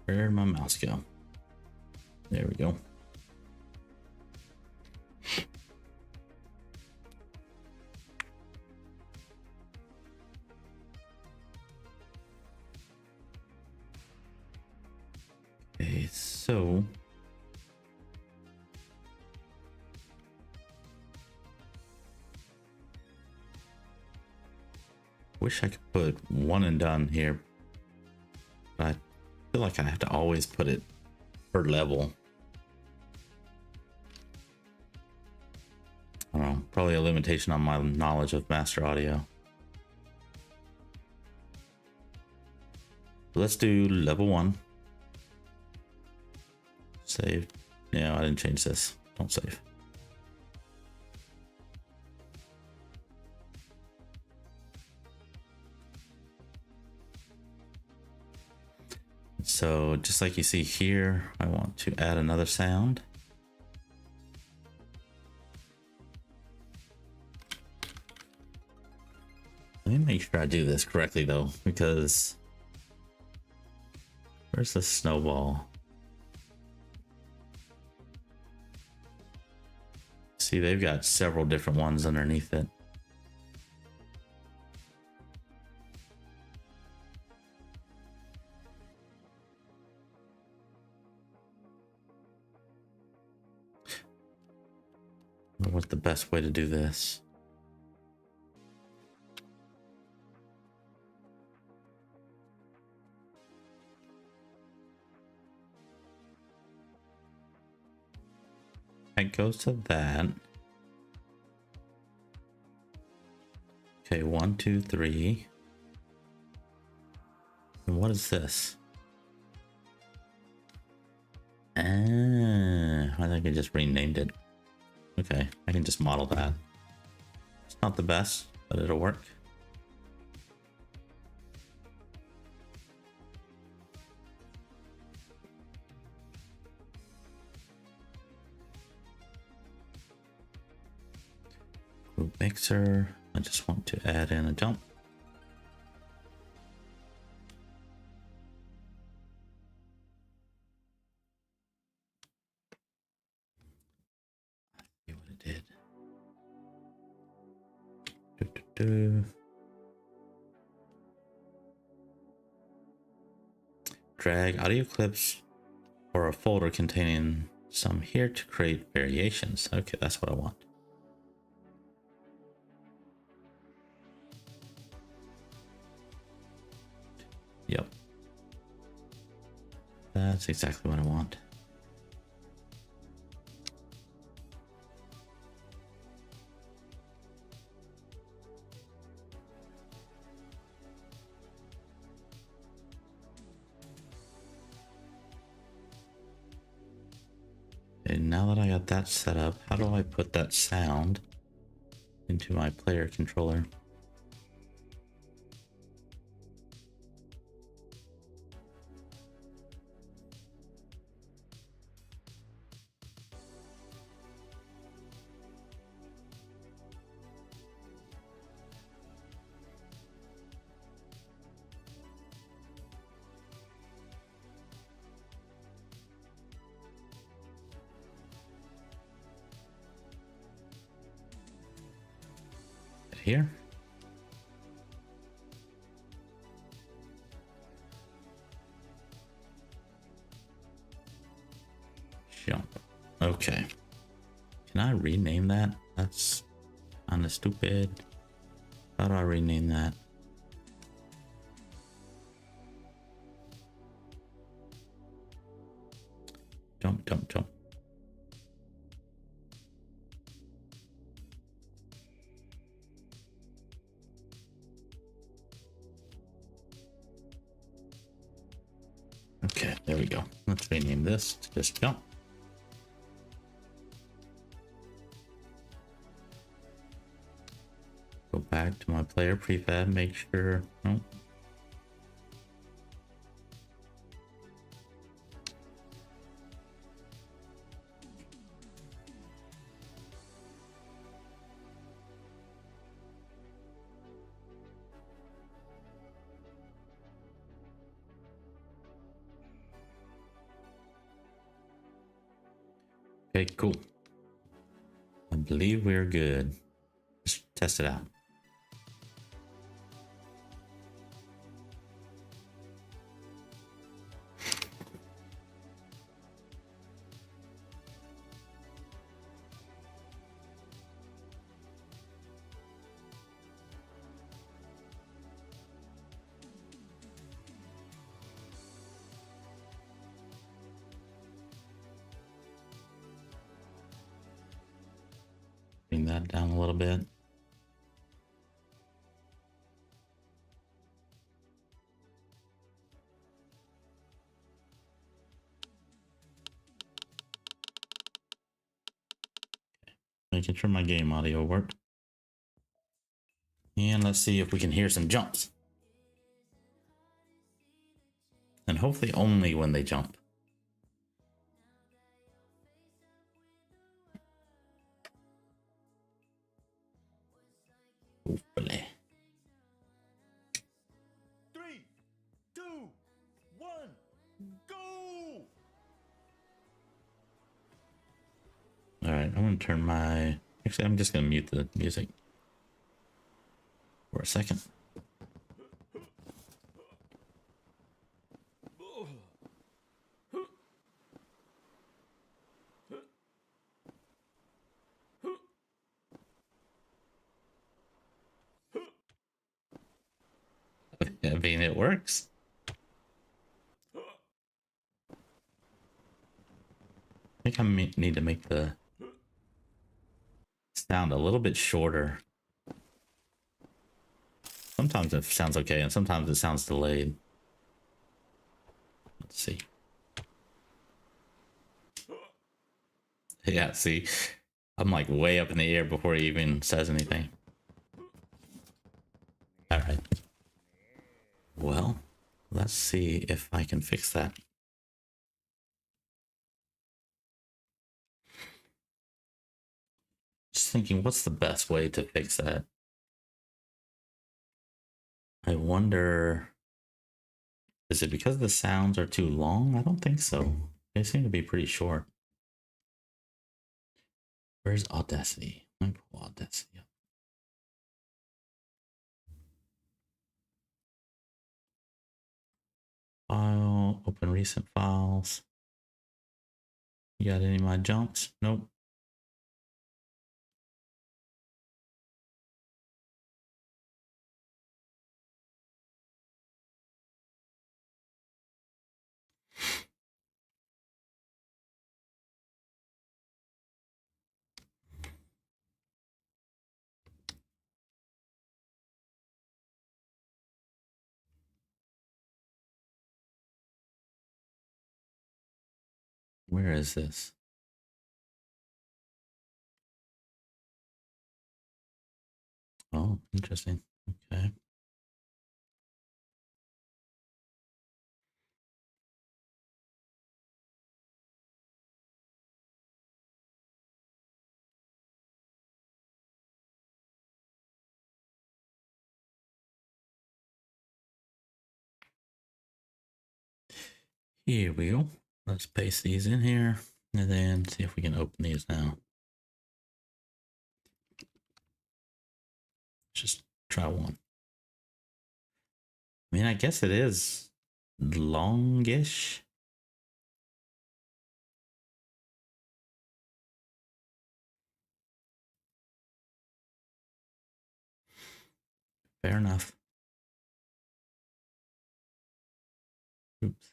A: Where did my mouse go? There we go. Okay, so wish I could put one and done here, but I feel like I have to always put it per level. I don't know, probably a limitation on my knowledge of master audio. Let's do level 1. Save. No, I didn't change this. Don't save. So just like you see here, I want to add another sound. Let me make sure I do this correctly though, because where's the snowball? See, they've got several different ones underneath it. What's the best way to do this? It goes to that. Okay, 1, 2, 3. And what is this? Ah, I think I just renamed it. Okay, I can just model that. It's not the best, but it'll work. Group mixer. I just want to add in a jump. See what it did. Drag audio clips or a folder containing some here to create variations. Okay, that's what I want. Yep. That's exactly what I want. And now that I got that set up, how do I put that sound into my player controller? Here. Jump. Okay. Can I rename that? That's kind of stupid. How do I rename that? Jump, jump, jump. Okay, there we go. Let's rename this to just jump. Go back to my player prefab, make sure. Oh. Okay, cool. I believe we're good. Let's test it out. Bring that down a little bit. Making sure my game audio worked. And let's see if we can hear some jumps. And hopefully only when they jump. Hopefully.
E: 3, 2, 1, go!
A: All right, I'm gonna turn my. Actually, I'm just gonna mute the music for a second. I mean, it works. I think I need to make the sound a little bit shorter. Sometimes it sounds okay, and sometimes it sounds delayed. Let's see. Yeah, see, I'm like way up in the air before he even says anything. All right. Well, let's see if I can fix that. Just thinking, what's the best way to fix that? I wonder, is it because the sounds are too long? I don't think so. They seem to be pretty short. Where's Audacity? Let me pull Audacity up. File, open recent files. You got any of my jumps? Nope. Where is this? Oh, interesting. Okay. Here we go. Let's paste these in here and then see if we can open these now. Just try one. I mean, I guess it is longish. Fair enough. Oops.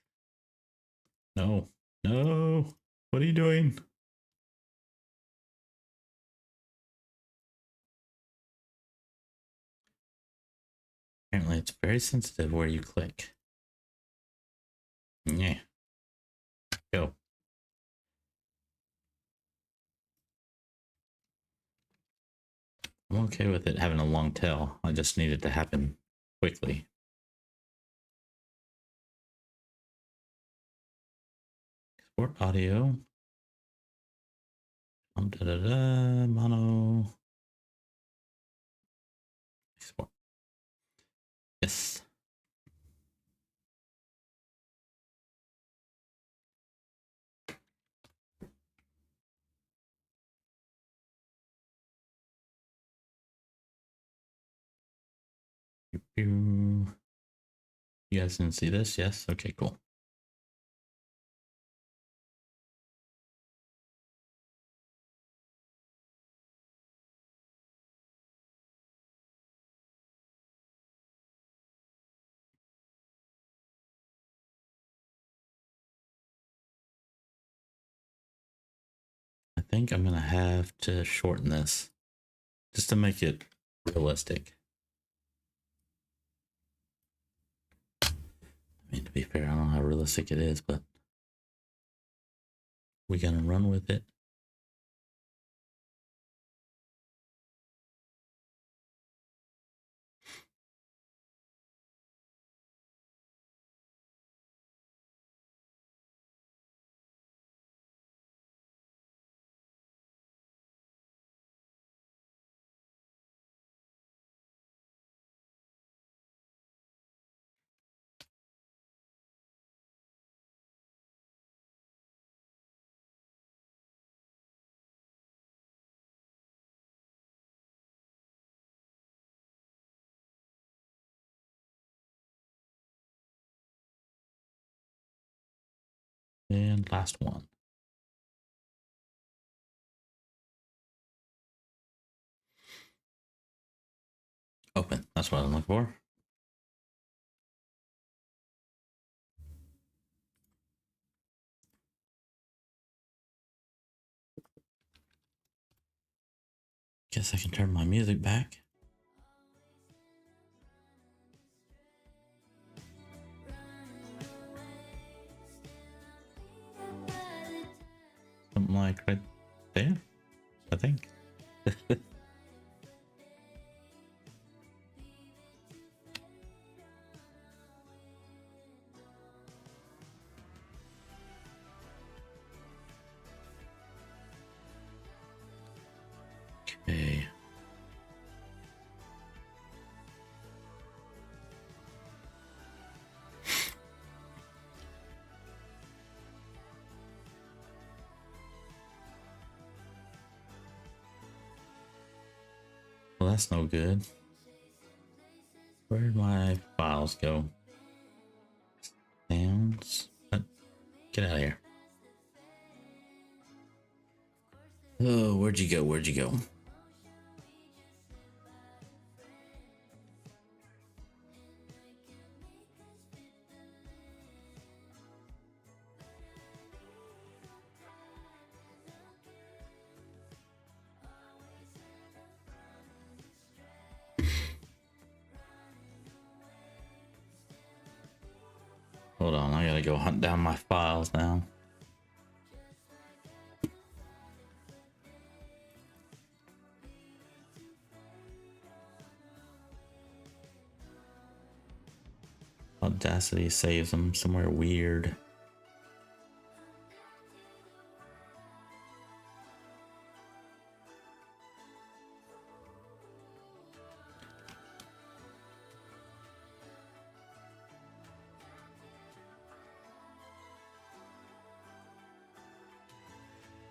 A: No. No. What are you doing? Apparently, it's very sensitive where you click. Yeah. Go. I'm okay with it having a long tail. I just need it to happen quickly. Export audio. Mono. Export. Yes. You guys didn't see this? Yes? Okay, cool. I think I'm going to have to shorten this just to make it realistic. I mean, to be fair, I don't know how realistic it is, but we're going to run with it. And last one. Open. That's what I'm looking for. Guess I can turn my music back. Something like right there, I think. Okay. Well, that's no good. Where'd my files go? Sounds. Get out of here. Oh, where'd you go? Where'd you go? Hold on, I gotta go hunt down my files now. Audacity saves them somewhere weird.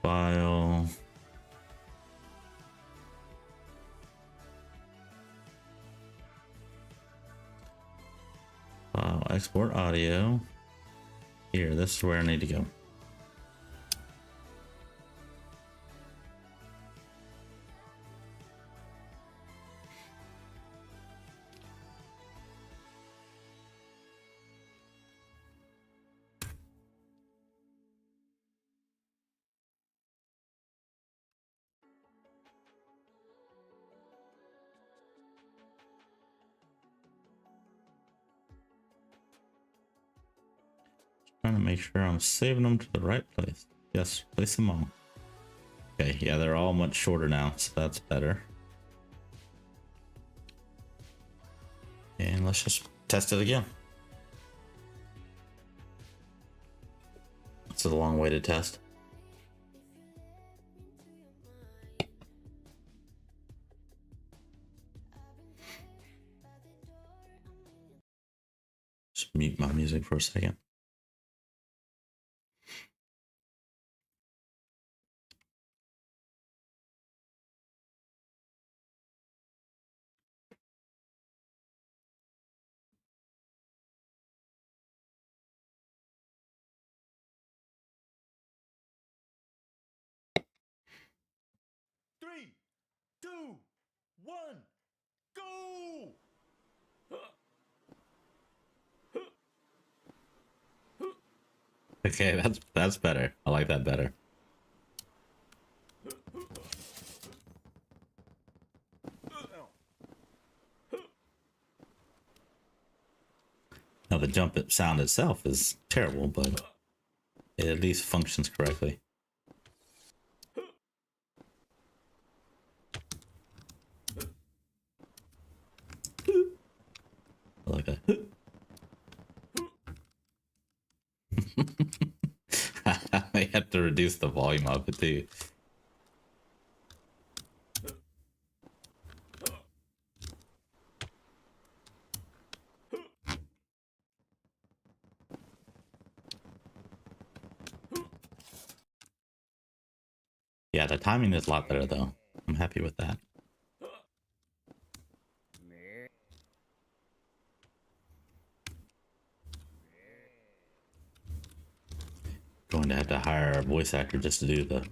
A: File. File, export audio. Here, this is where I need to go. Trying to make sure I'm saving them to the right place. Yes, place them all. Okay, yeah, they're all much shorter now, so that's better. And let's just test it again. It's a long way to test. Just mute my music for a second.
E: Three, two, one, go!
A: Okay, that's better. I like that better. Now the jump sound itself is terrible, but it at least functions correctly. I like that. I have to reduce the volume of it too. Yeah, the timing is a lot better though. I'm happy with that. Going to have to hire a voice actor just to do the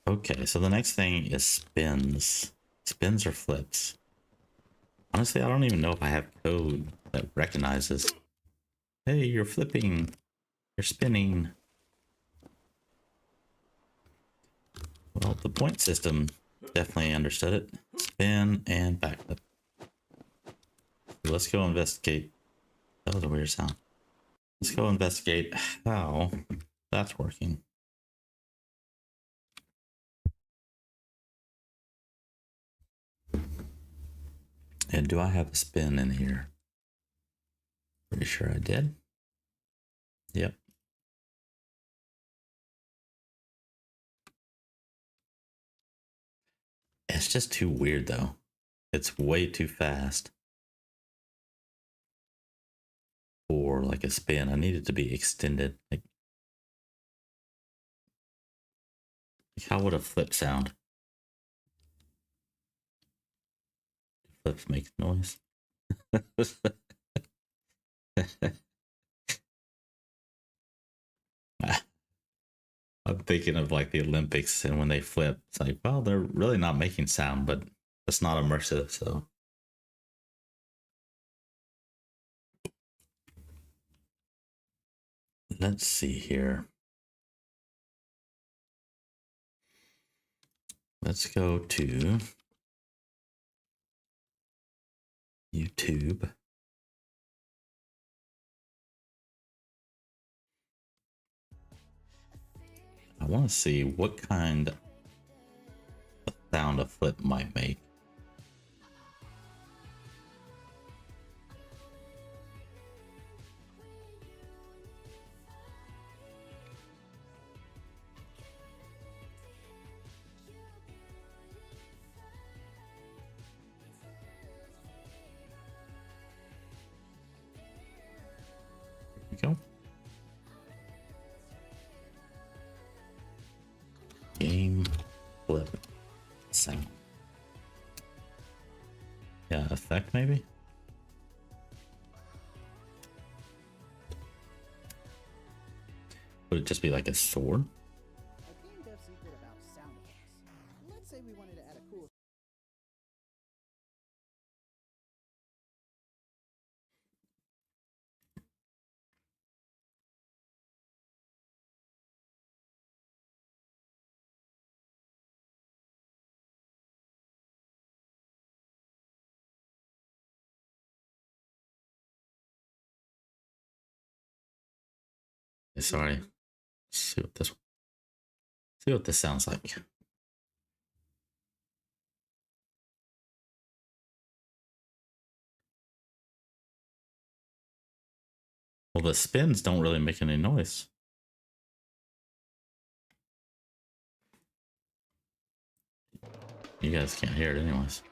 A: Okay, so the next thing is spins. Spins or flips. Honestly, I don't even know if I have code that recognizes, hey, you're flipping, you're spinning. Well, the point system definitely understood it. Spin and backflip. So let's go investigate. That was a weird sound. Let's go investigate how that's working. And do I have a spin in here? Pretty sure I did. Yep. It's just too weird though. It's way too fast for like a spin. I need it to be extended. Like how would a flip sound? Flips make noise. I'm thinking of like the Olympics and when they flip, it's like, well, they're really not making sound, but it's not immersive, so. Let's see here. Let's go to YouTube. I want to see what kind of sound a flip might make. Here we go. Game flip sound. Yeah, effect maybe? Would it just be like a sword?
F: A game dev secret about sound effects. Let's say we wanted to add a cool
A: Sorry. See what this sounds like. Well, the spins don't really make any noise. You guys can't hear it anyways.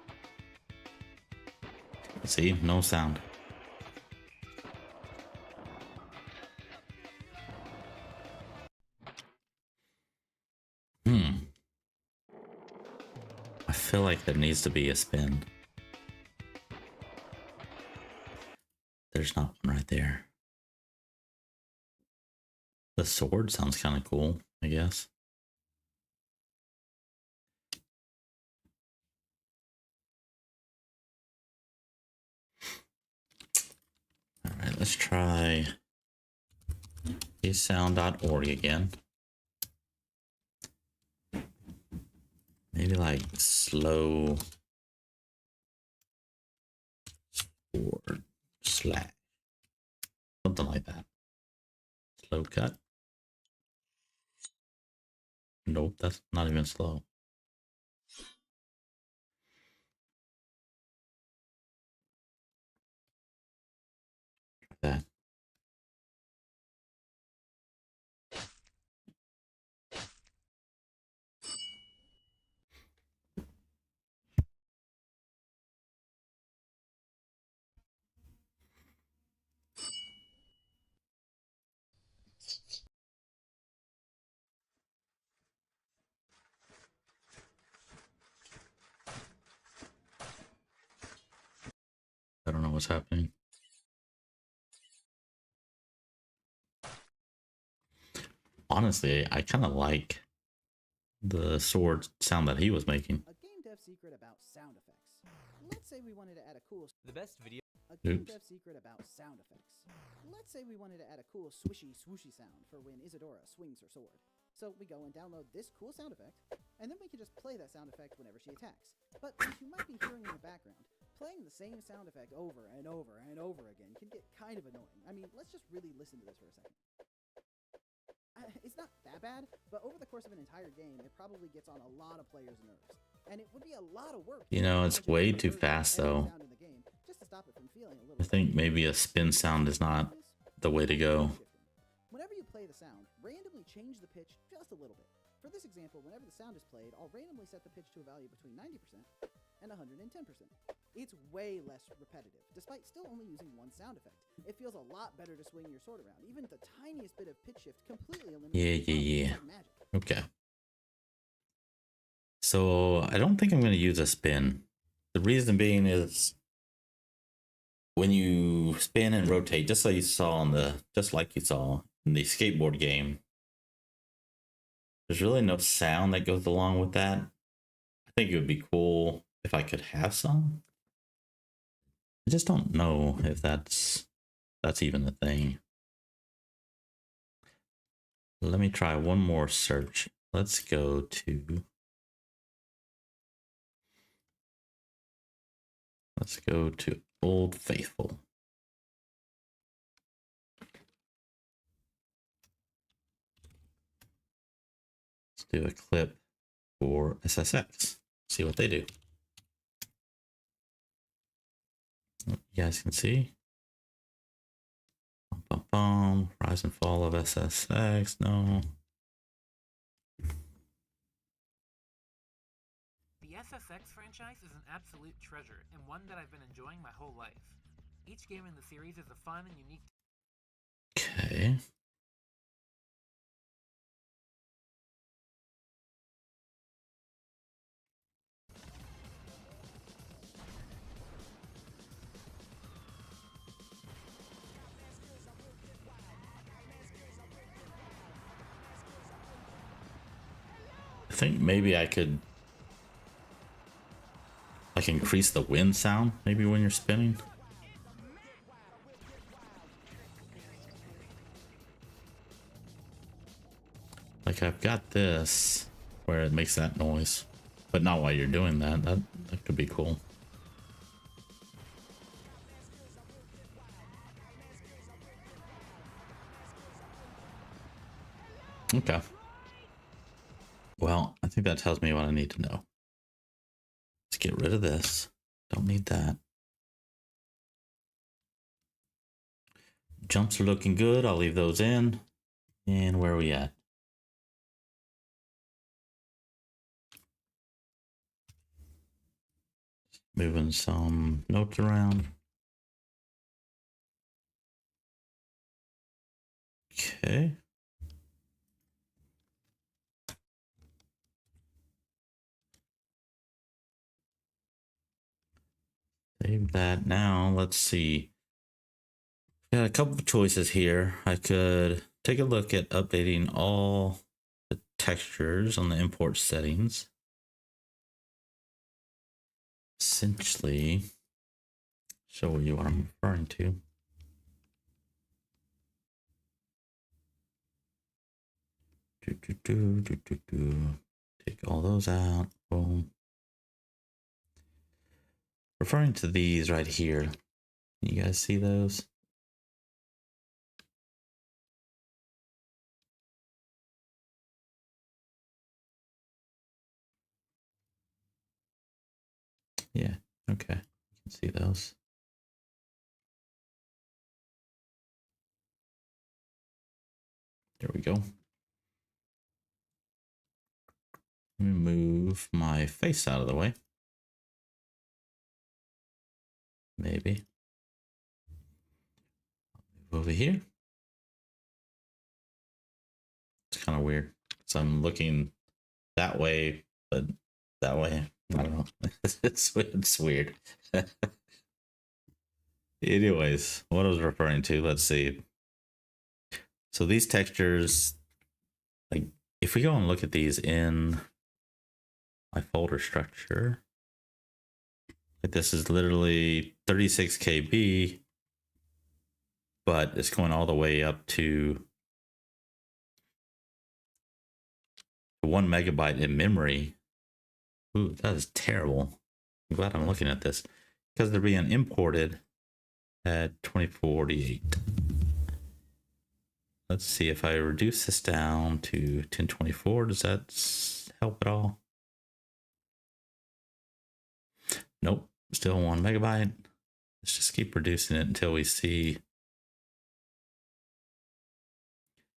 A: See, no sound. I feel like there needs to be a spin. There's not one right there. The sword sounds kind of cool, I guess. All right, let's try esound.org again. Maybe like slow sword slash. Something like that. Slow cut. Nope, that's not even slow. That. I don't know what's happening. Honestly, I kind of like the sword sound that he was making.
F: a game dev secret about sound effects. Let's say we wanted to add a cool
B: The best video.
F: a game
A: Oops.
F: dev secret about sound effects. Let's say we wanted to add a cool swishy swooshy sound for when Isadora swings her sword. So we go and download this cool sound effect, and then we can just play that sound effect whenever she attacks. But as you might be hearing in the background, playing the same sound effect over and over and over again can get kind of annoying. I mean, let's just really listen to this for a second. It's not that bad, but over the course of an entire game, it probably gets on a lot of players' nerves. And it would be a lot of work.
A: You know, it's way too fast though. I think maybe a spin sound is not the way to go.
F: Whenever you play the sound, randomly change the pitch just a little bit. For this example, whenever the sound is played, I'll randomly set the pitch to a value between 90% and 110%. It's way less repetitive, despite still only using one sound effect. It feels a lot better to swing your sword around. Even the tiniest bit of pitch shift completely eliminates
A: Yeah.
F: magic.
A: Okay. So I don't think I'm going to use a spin. The reason being is when you spin and rotate, just like you saw in the skateboard game, there's really no sound that goes along with that. I think it would be cool if I could have some. I just don't know if that's even a thing. Let me try one more search. Let's go to Old Faithful. Let's do a clip for SSX. See what they do. You guys can see. Bum, bum, bum. Rise and fall of SSX. No.
G: The SSX franchise is an absolute treasure, and one that I've been enjoying my whole life. Each game in the series is a fun and unique.
A: Okay. I think maybe I could like increase the wind sound maybe when you're spinning. Like I've got this where it makes that noise, but not while you're doing that. That could be cool. Okay. Well, I think that tells me what I need to know. Let's get rid of this. Don't need that. Jumps are looking good. I'll leave those in. And where are we at? Moving some notes around. Okay. Save that now. Let's see. Got a couple of choices here. I could take a look at updating all the textures on the import settings. Essentially, show you what I'm referring to. Take all those out. Boom. Referring to these right here. You guys see those? Yeah, okay. You can see those. There we go. Let me move my face out of the way. Maybe. Move over here. It's kind of weird. So I'm looking that way, but that way. I don't know. It's weird. Anyways, what I was referring to, let's see. So these textures, like if we go and look at these in my folder structure, like this is literally 36 KB, but it's going all the way up to 1 megabyte in memory. Ooh, that is terrible. I'm glad I'm looking at this because they're being imported at 2048. Let's see if I reduce this down to 1024. Does that help at all? Nope, still 1 megabyte. Let's just keep reducing it until we see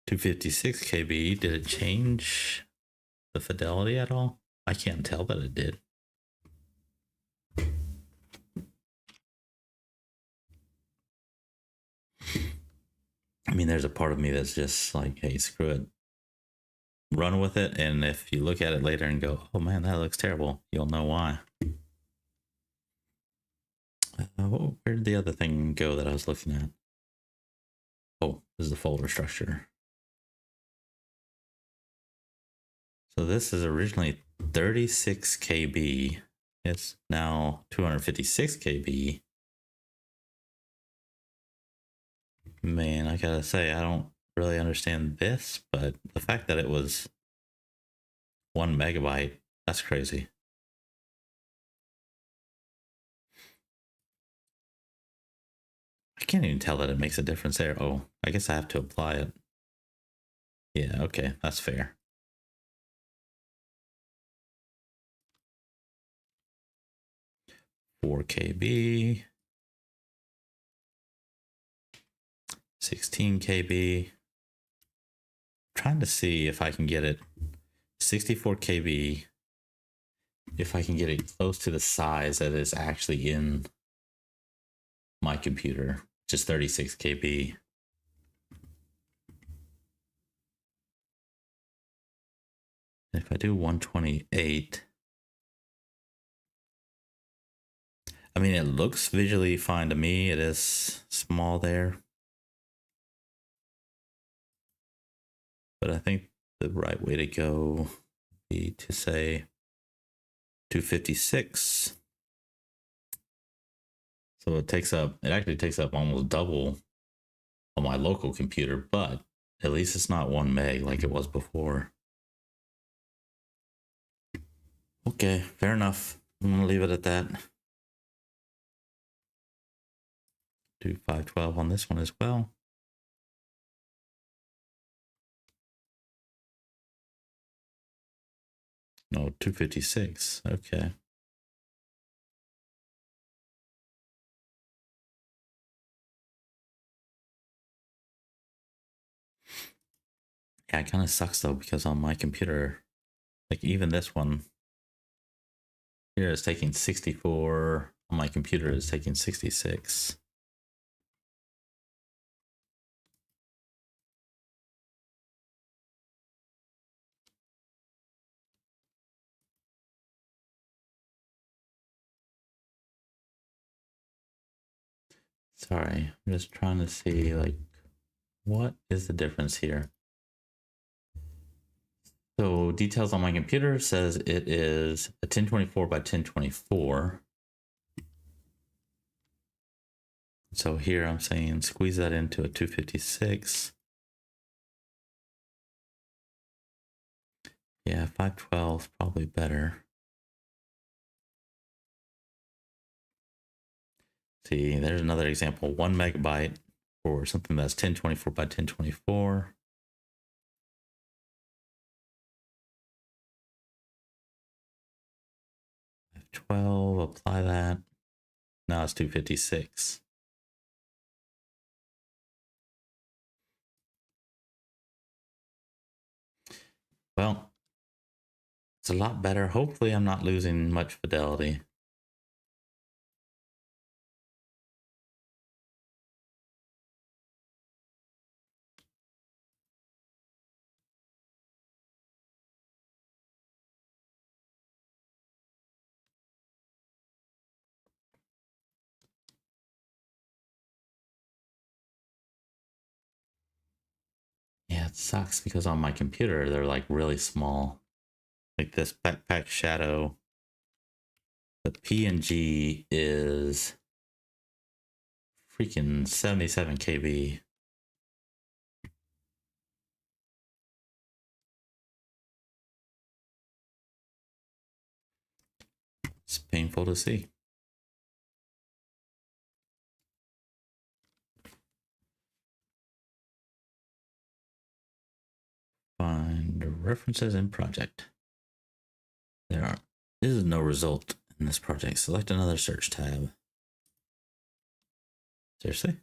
A: 256 KB. Did it change the fidelity at all? I can't tell that it did. I mean, there's a part of me that's just like, hey, screw it. Run with it. And if you look at it later and go, oh man, that looks terrible, you'll know why. Where did the other thing go that I was looking at? Oh, this is the folder structure. So this is originally 36 KB. It's now 256 KB. Man, I gotta say, I don't really understand this, but the fact that it was 1 megabyte, that's crazy. I can't even tell that it makes a difference there. Oh, I guess I have to apply it. Yeah, okay, that's fair. 4 KB, 16 KB. Trying to see if I can get it 64 KB, if I can get it close to the size that is actually in my computer, which is 36 KB. If I do 128, I mean, it looks visually fine to me. It is small there. But I think the right way to go would be to say 256. So it actually takes up almost double on my local computer, but at least it's not 1 meg like it was before. Okay, fair enough. I'm gonna leave it at that. Do 512 on this one as well. No, 256. Okay. Yeah, it kind of sucks though, because on my computer, like even this one here is taking 64. On my computer is taking 66. Sorry, I'm just trying to see like what is the difference here. So details on my computer says it is a 1024 by 1024. So here I'm saying squeeze that into a 256. Yeah, 512 is probably better. See, there's another example, 1 megabyte for something that's 1024 by 1024. F12, apply that. Now it's 256. Well, it's a lot better. Hopefully I'm not losing much fidelity. Yeah, it sucks because on my computer, they're like really small. Like this Backpack Shadow, the PNG is freaking 77 KB. It's painful to see. Find the references in project. This is no result in this project. Select another search tab. Seriously?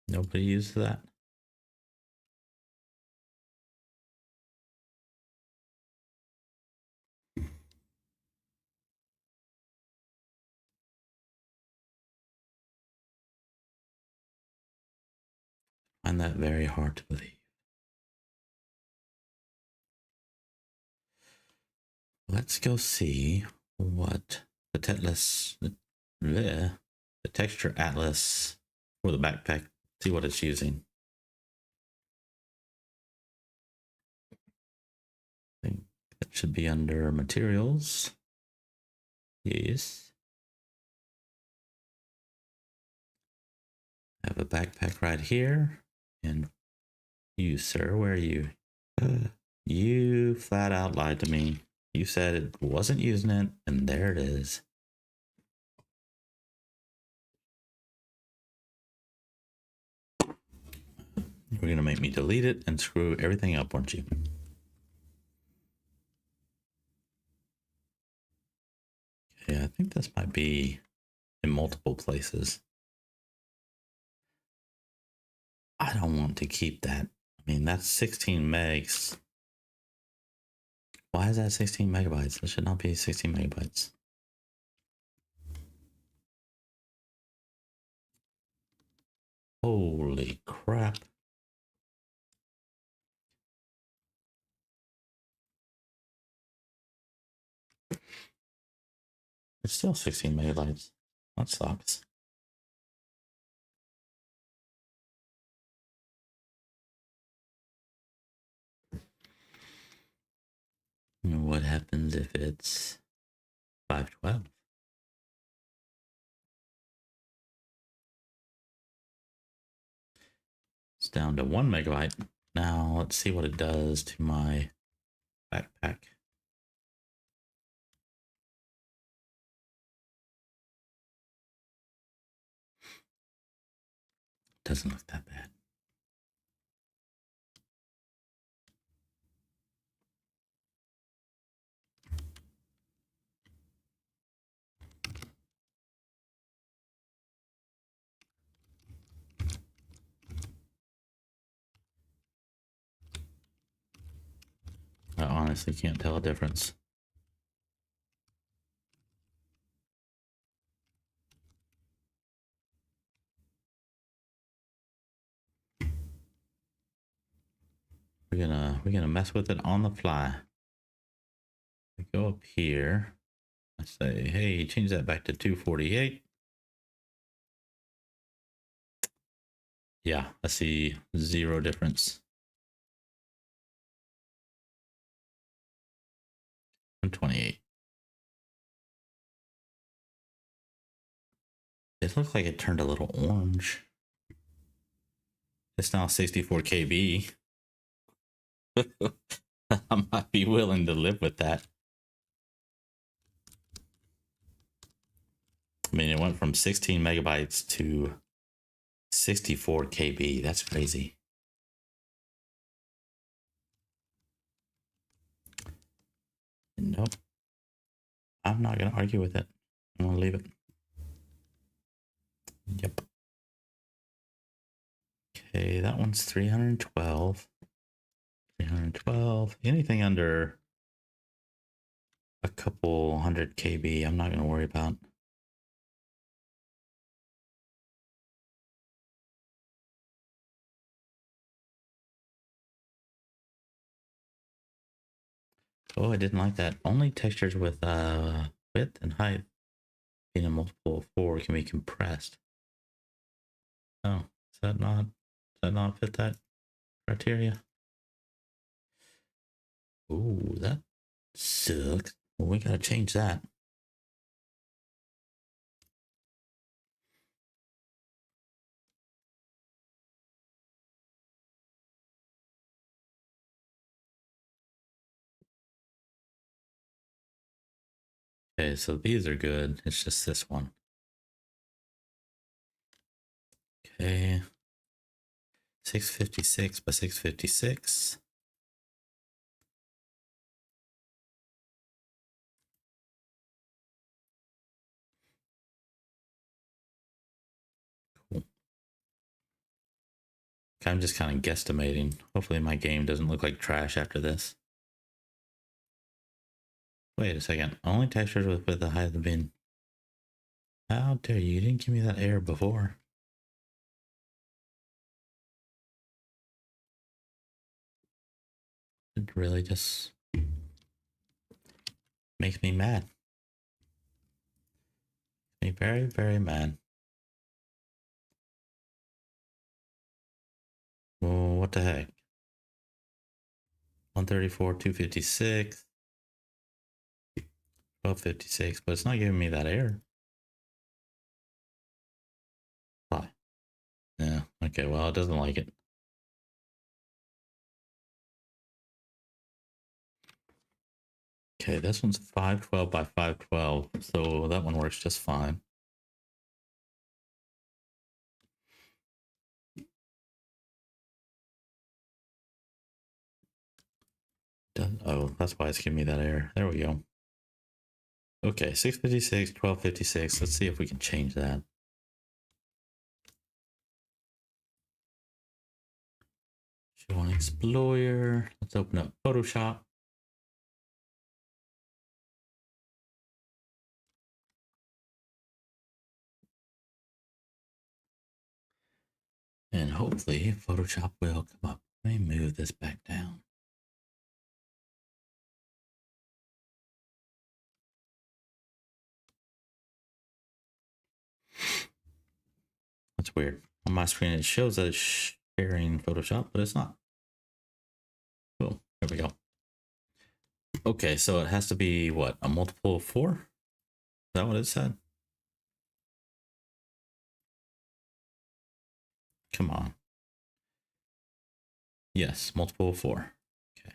A: Nobody used that? I find that very hard to believe. Let's go see what the texture atlas for the backpack, see what it's using. I think that should be under materials. Yes. I have a backpack right here. And you, sir, where are you? You flat out lied to me. You said it wasn't using it, and there it is. You're gonna make me delete it and screw everything up, aren't you? think this might be in multiple places. I don't want to keep that. I mean, that's 16 megs. Why is that 16 megabytes? That should not be 16 megabytes. Holy crap. It's still 16 megabytes. That sucks. What happens if it's 512? It's down to 1 megabyte. Now let's see what it does to my backpack. Doesn't look that bad. I honestly can't tell a difference. We're gonna mess with it on the fly. We go up here. I say, hey, change that back to 248. Yeah, I see zero difference. 128. It looks like it turned a little orange. It's now 64 KB. I might be willing to live with that. I mean, it went from 16 megabytes to 64 KB. That's crazy. Nope. I'm not going to argue with it. I'm going to leave it. Yep. Okay, that one's 312. 312. Anything under a couple hundred KB, I'm not going to worry about. Oh, I didn't like that. Only textures with width and height in a multiple of 4 can be compressed. Oh, does that not fit that criteria? Ooh, that sucks. Well, we gotta change that. Okay, so these are good. It's just this one. Okay. 656 by 656. Cool. Okay, I'm just kind of guesstimating. Hopefully my game doesn't look like trash after this. Wait a second. Only textures with the height of the bin. How dare you? You didn't give me that error before. It really just makes me mad. Me very, very mad. Well, what the heck? 134, 256, 1256, but it's not giving me that error. Why? Yeah, okay, well, it doesn't like it. Okay, this one's 512 by 512, so that one works just fine. Oh, that's why it's giving me that error. There we go. Okay, 656, 1256. Let's see if we can change that. Show on Explorer. Let's open up Photoshop. And hopefully Photoshop will come up. Let me move this back down. That's weird. On my screen, it shows that it's sharing Photoshop, but it's not. Cool. There we go. Okay, so it has to be what? A multiple of 4? Is that what it said? Come on. Yes, multiple of 4. Okay.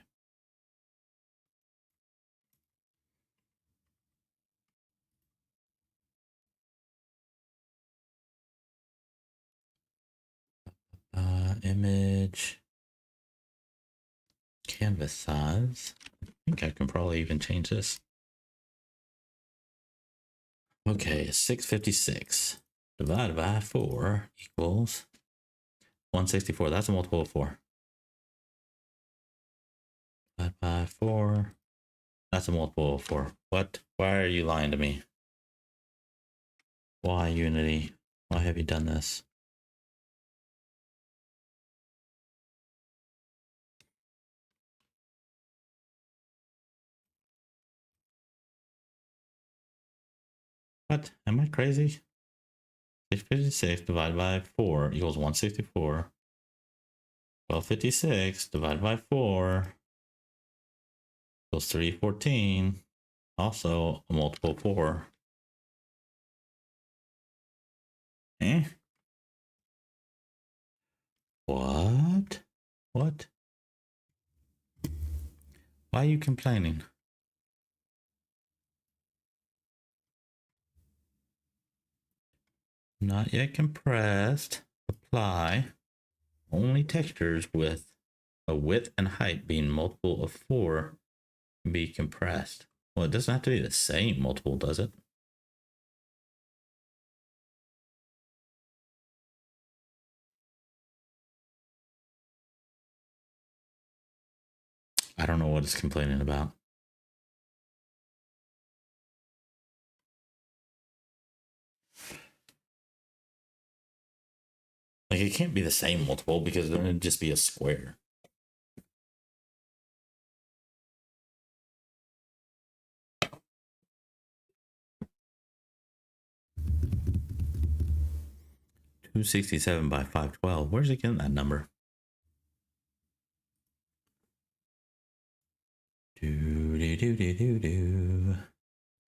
A: Image. Canvas size. I think I can probably even change this. Okay, 656 divided by 4 equals 164. That's a multiple of 4. Divided by 4. That's a multiple of 4. What? Why are you lying to me? Why, Unity? Why have you done this? What? Am I crazy? 656 divided by 4 equals 164. 1256 divided by 4 equals 314. Also a multiple of 4. Eh? What? What? Why are you complaining? Not yet compressed. Apply. Only textures with a width and height being multiple of 4 can be compressed. Well, it doesn't have to be the same multiple, does it? I don't know what it's complaining about. Like, it can't be the same multiple because then it'd just be a square. $267 by $512. Where's it getting that number? Do.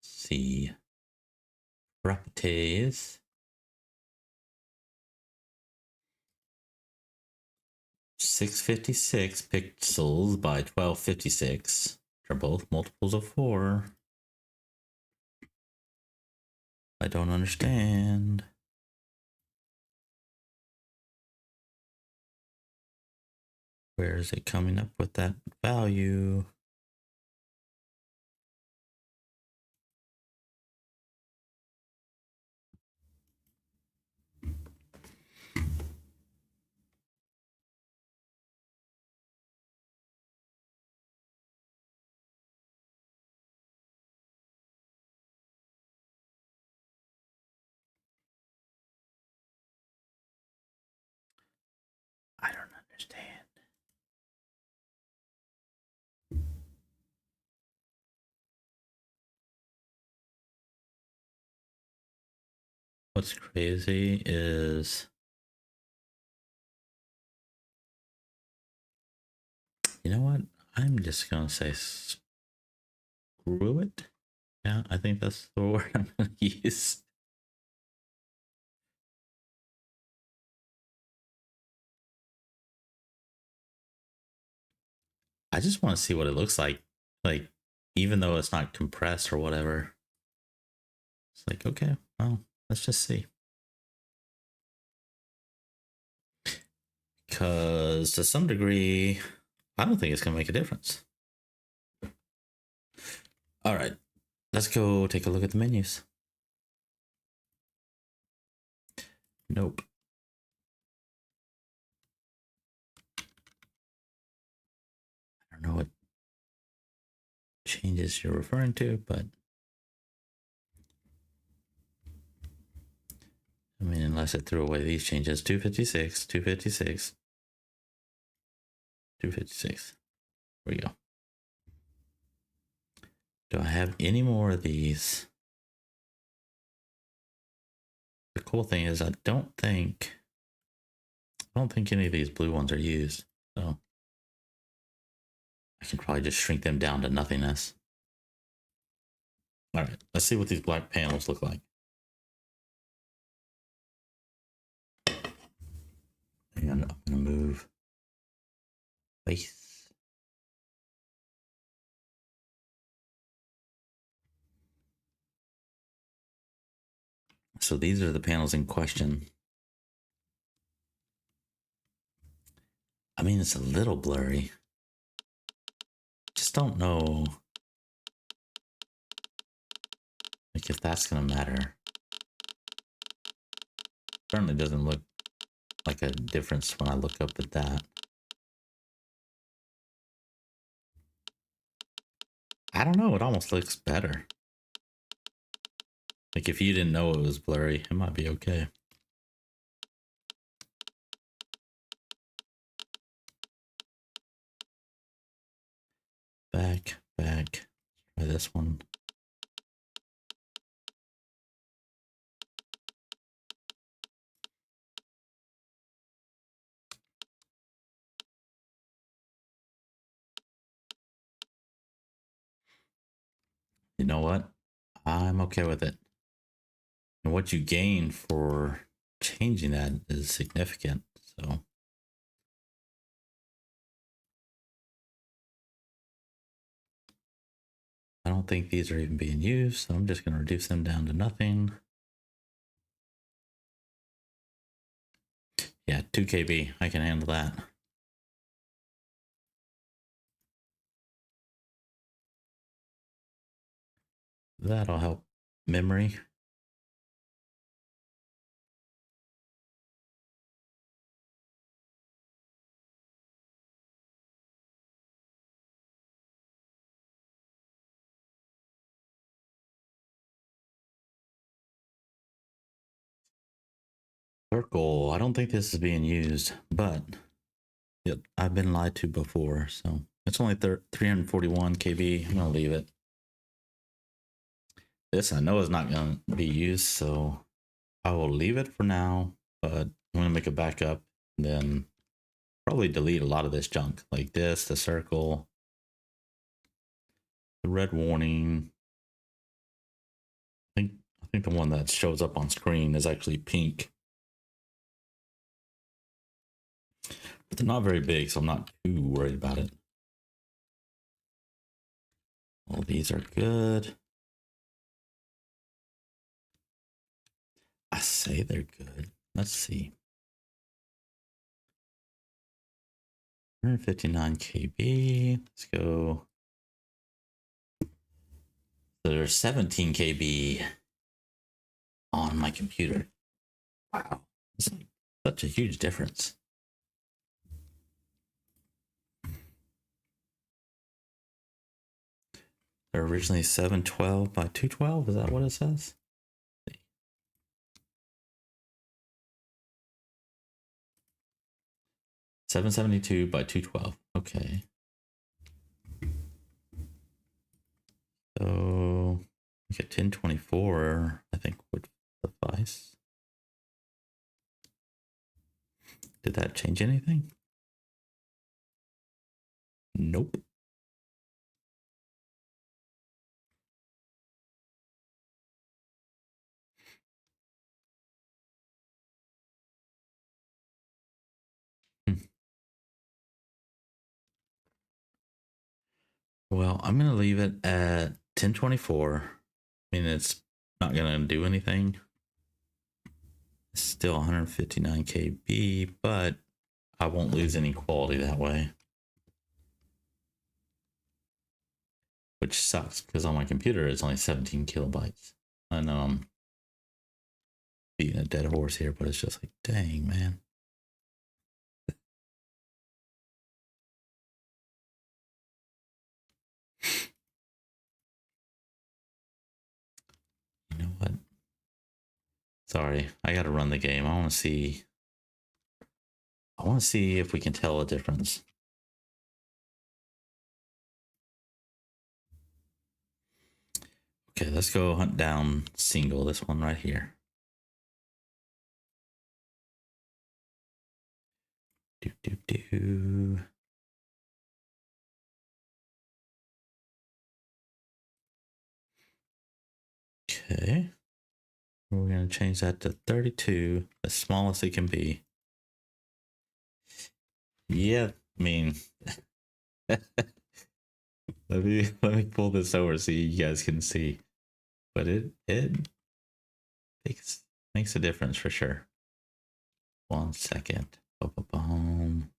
A: See. Properties. 656 pixels by 1256. They're both multiples of 4. I don't understand. Where is it coming up with that value? I don't understand. What's crazy is, you know what? I'm just gonna say screw it. Yeah, I think that's the word I'm gonna use. I just want to see what it looks like. Like, even though it's not compressed or whatever. It's like, okay, well, let's just see. Because to some degree, I don't think it's going to make a difference. All right. let's go take a look at the menus. Nope. I don't know what changes you're referring to, but I mean, unless I threw away these changes, 256, 256, 256. There we go. Do I have any more of these? The cool thing is I don't think any of these blue ones are used. So I can probably just shrink them down to nothingness. All right, let's see what these black panels look like. And I'm gonna move face. So these are the panels in question. I mean, it's a little blurry. Just don't know like if that's gonna matter. Certainly doesn't look like a difference when I look up at that. I don't know, it almost looks better. Like if you didn't know it was blurry, it might be okay. Back. Try this one. You know what? I'm okay with it. And what you gain for changing that is significant. So I don't think these are even being used, so I'm just going to reduce them down to nothing. Yeah, 2 KB. I can handle that. That'll help memory. Circle. I don't think this is being used, but yep, I've been lied to before, so it's only 341 KB. I'm gonna leave it. This I know is not gonna be used, so I will leave it for now. But I'm gonna make a backup, and then probably delete a lot of this junk, like this, the circle, the red warning. I think the one that shows up on screen is actually pink. But they're not very big, so I'm not too worried about it. All these are good. I say they're good. Let's see. 159 KB. Let's go. So there's 17 KB on my computer. Wow. It's like such a huge difference. They're originally 712 by 212. Is that what it says? 772 by 212. Okay. So we get 1024, I think, would suffice. Did that change anything? Nope. Well, I'm going to leave it at 1024. I mean, it's not going to do anything. It's still 159 KB, but I won't lose any quality that way. which sucks because on my computer it's only 17 kilobytes. I know I'm beating a dead horse here, but it's just like, dang, man. You know what? Sorry, I gotta run the game. I want to see if we can tell a difference. Okay, let's go hunt down single, this one right here. Do. Okay. We're going to change that to 32, the smallest it can be. Yeah, I mean, let me pull this over so you guys can see. But it makes a difference for sure. 1 second. Boom.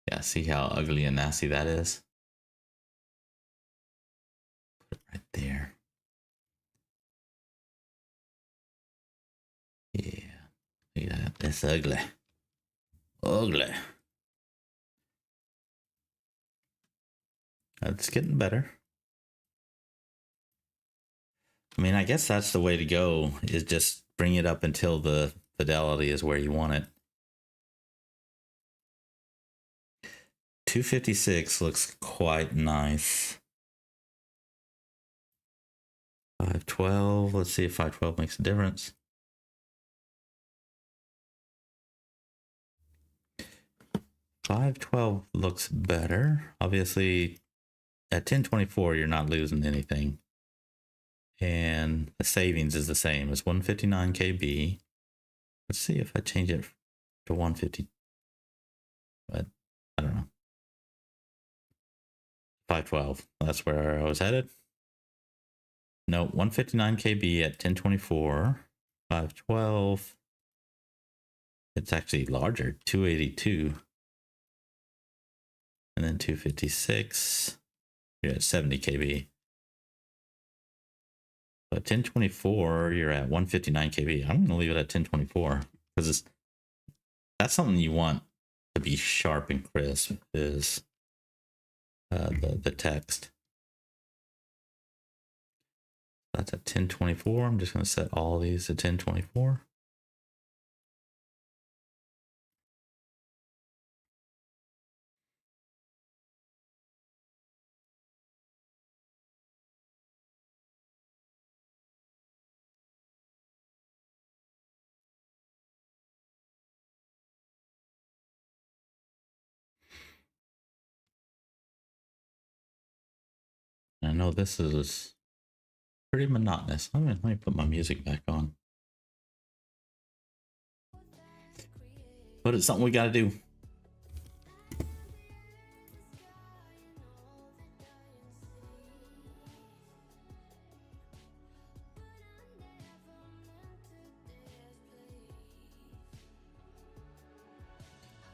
A: Yeah, see how ugly and nasty that is? Put it right there. Yeah. Look at that. That's ugly. Ugly. It's getting better. I mean, I guess that's the way to go, is just bring it up until the fidelity is where you want it. 256 looks quite nice. 512, let's see if 512 makes a difference. .512 looks better. Obviously, at 1024, you're not losing anything. And the savings is the same. It's 159 KB. Let's see if I change it to 150. But I don't know. 512. That's where I was headed. No, 159 KB at 1024. 512. It's actually larger, 282. And then 256. You're at 70 KB. But 1024, you're at 159 KB. I'm going to leave it at 1024 because that's something you want to be sharp and crisp, is the text. That's at 1024. I'm just going to set all of these to 1024. I know this is pretty monotonous. Let me put my music back on. But it's something we got to do.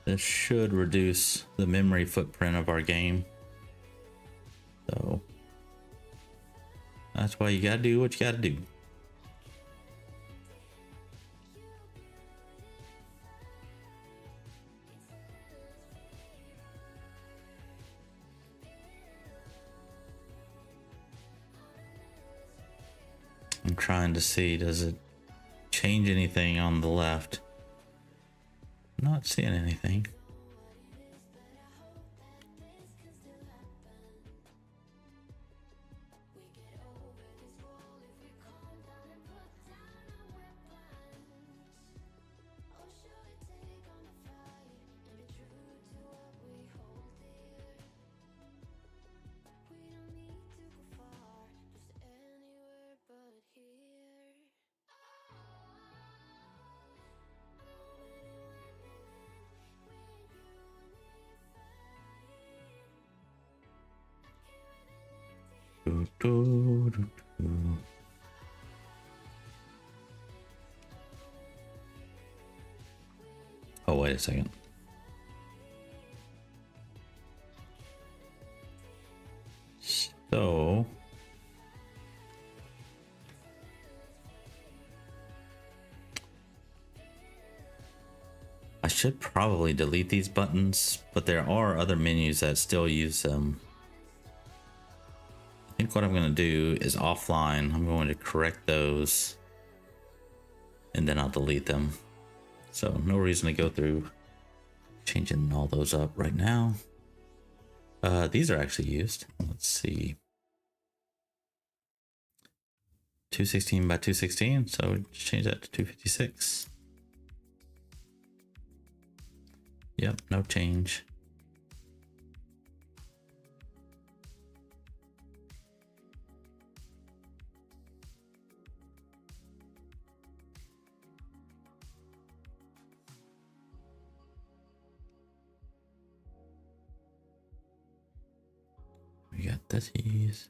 A: This should reduce the memory footprint of our game. So that's why you gotta do what you gotta do. I'm trying to see, does it change anything on the left? I'm not seeing anything. Oh, wait a a second. So I should probably delete these buttons, but there are other menus that still use them. I think what I'm going to do is offline, I'm going to correct those and then I'll delete them. So no reason to go through changing all those up right now. These are actually used. Let's see. 216 by 216, so change that to 256. Yep, no change. We got these.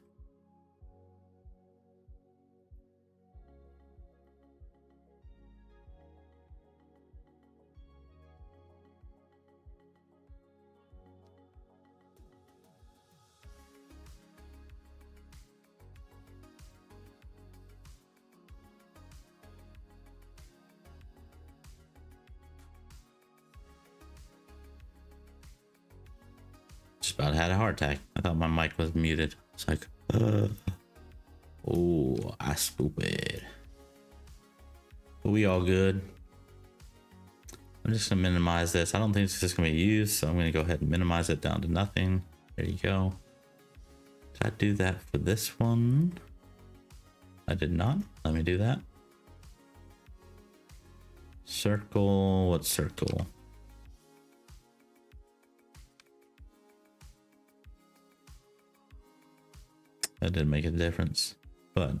A: Just about had a heart attack. I thought my mic was muted. It's like, oh, I stupid. But we all good. I'm just gonna minimize this. I don't think this is gonna be used, so I'm gonna go ahead and minimize it down to nothing. There you go. Did I do that for this one? I did not. Let me do that. Circle, what circle? That didn't make a difference, but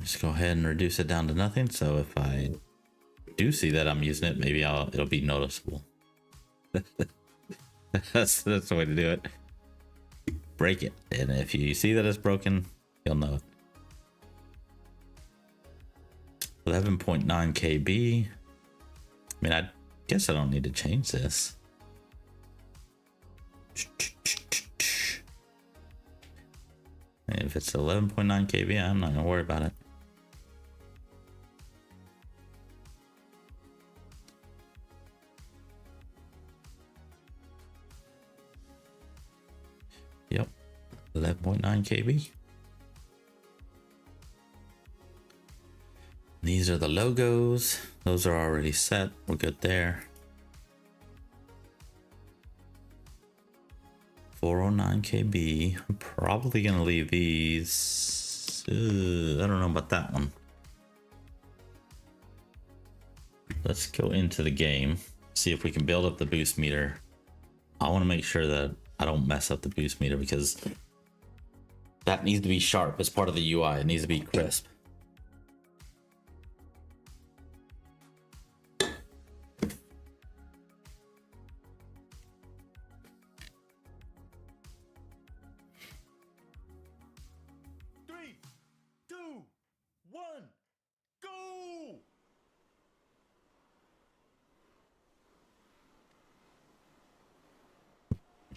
A: just go ahead and reduce it down to nothing. So if I do see that I'm using it, maybe it'll be noticeable. that's the way to do it. Break it, and if you see that it's broken, you'll know it. 11.9 KB. I mean, I guess I don't need to change this. And if it's 11.9 KB, I'm not gonna worry about it. Yep, 11.9 KB. These are the logos. Those are already set. We're good there. 409 KB. I'm probably gonna leave these. I don't know about that one. Let's go into the game, see if we can build up the boost meter. I want to make sure that I don't mess up the boost meter because that needs to be sharp as part of the UI. It needs to be crisp.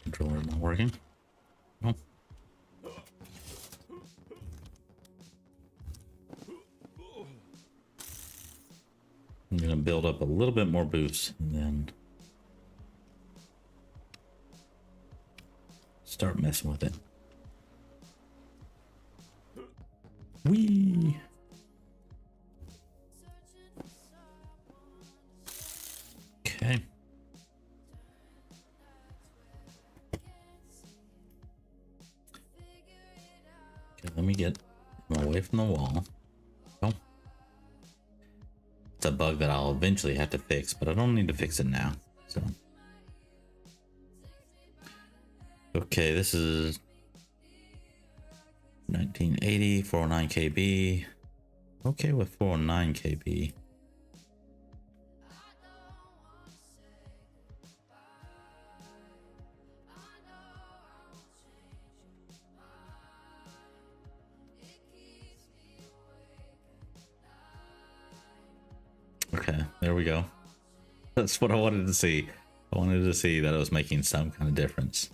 A: Controller not working. No. I'm gonna build up a little bit more boost and then start messing with it. Whee! Okay. Okay, let me get away from the wall. Oh. It's a bug that I'll eventually have to fix, but I don't need to fix it now. So. Okay, this is 1980, 409 KB. Okay with 409 KB. Okay, there we go. That's what I wanted to see. I wanted to see that it was making some kind of difference.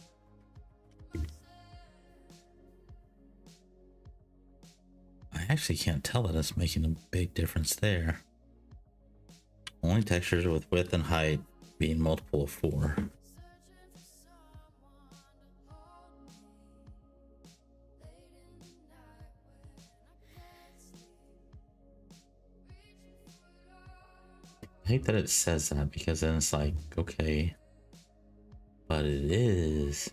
A: I actually can't tell that it's making a big difference there. Only textures with width and height being multiple of 4. I hate that it says that because then it's like, okay, but it is.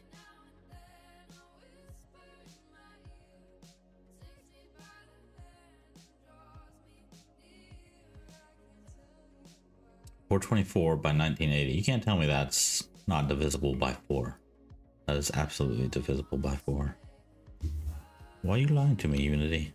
A: $424 by 1980. You can't tell me that's not divisible by 4. That is absolutely divisible by 4. Why are you lying to me, Unity?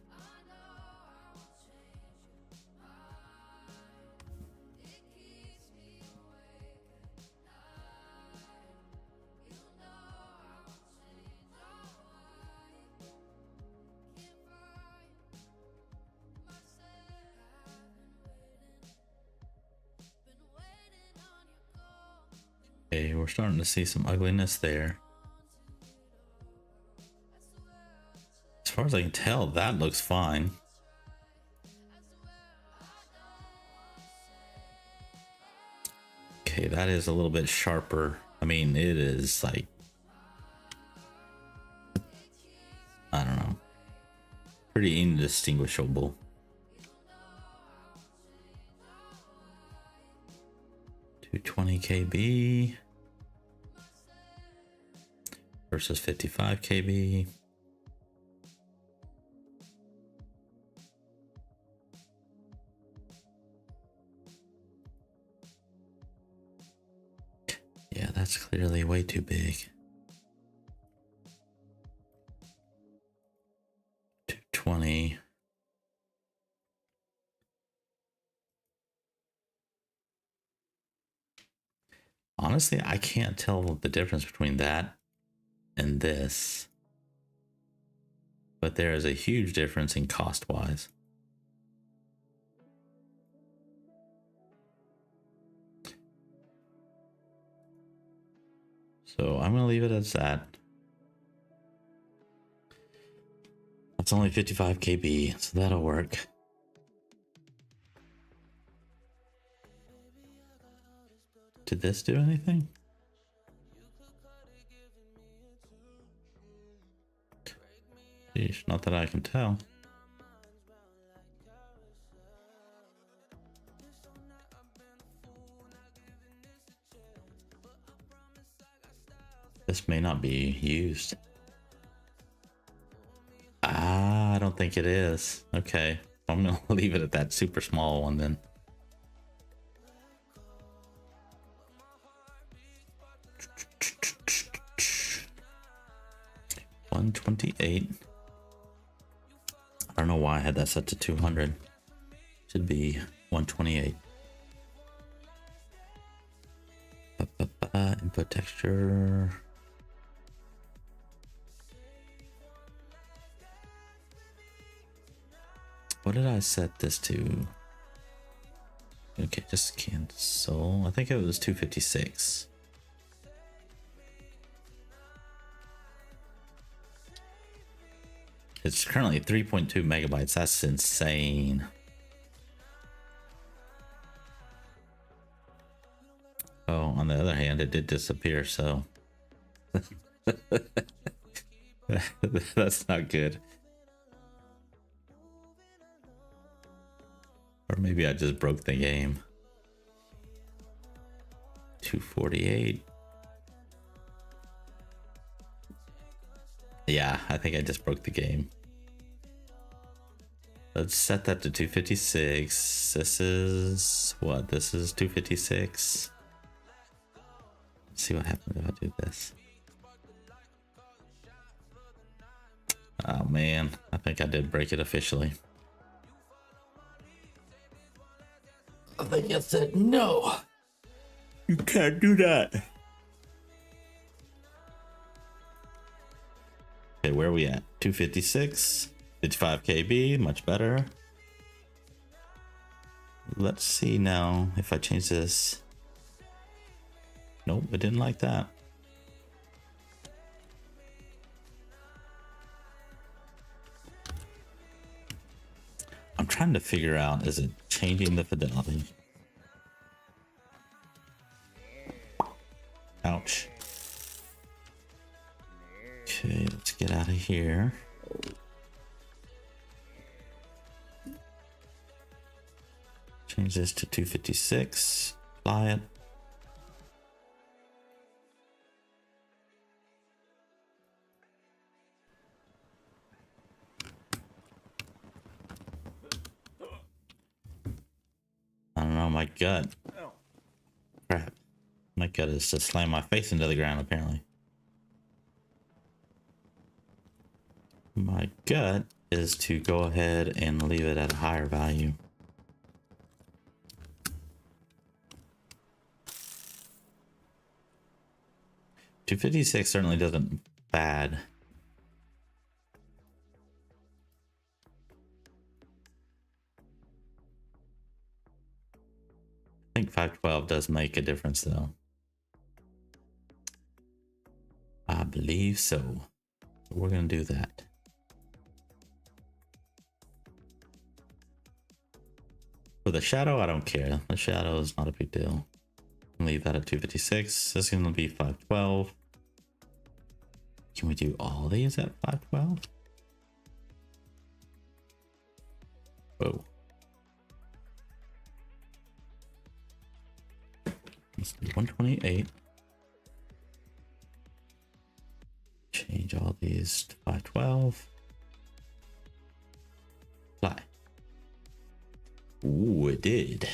A: Okay, we're starting to see some ugliness there. As far as I can tell, that looks fine. Okay, that is a little bit sharper. I mean, it is like, I don't know, pretty indistinguishable. $220 KB versus 55 KB. Yeah, that's clearly way too big. 220. Honestly, I can't tell the difference between that and this. But there is a huge difference in cost-wise. So I'm going to leave it as that. It's only 55 KB, so that'll work. Did this do anything? Sheesh, not that I can tell. This may not be used. Ah, I don't think it is. Okay, I'm gonna leave it at that super small one then. $128. I don't know why I had that set to 200. Should be 128. Input texture. What did I set this to? Okay, just cancel. I think it was 256. It's currently 3.2 megabytes. That's insane. Oh, on the other hand, it did disappear, so that's not good. Or maybe I just broke the game. 248. Yeah, I think I just broke the game. Let's set that to 256. This is what? This is 256. Let's see what happens if I do this. Oh man, I think I did break it officially. I think it said no. You can't do that. Okay, where are we at? 256, 55 KB, much better. let's see now if I change this. Nope, it didn't like that. I'm trying to figure out, is it changing the fidelity? Ouch. Okay, let's get out of here. Change this to 256. Apply it. I don't know, my gut. Crap. My gut is to slam my face into the ground, apparently. My gut is to go ahead and leave it at a higher value. $256 certainly doesn't bad. I think 512 does make a difference though. I believe so. We're gonna do that. For the shadow, I don't care. The shadow is not a big deal. Leave that at 256. This is gonna be 512. Can we do all these at 512? Whoa. Let's do 128. Change all these to 512. Apply. Ooh, it did.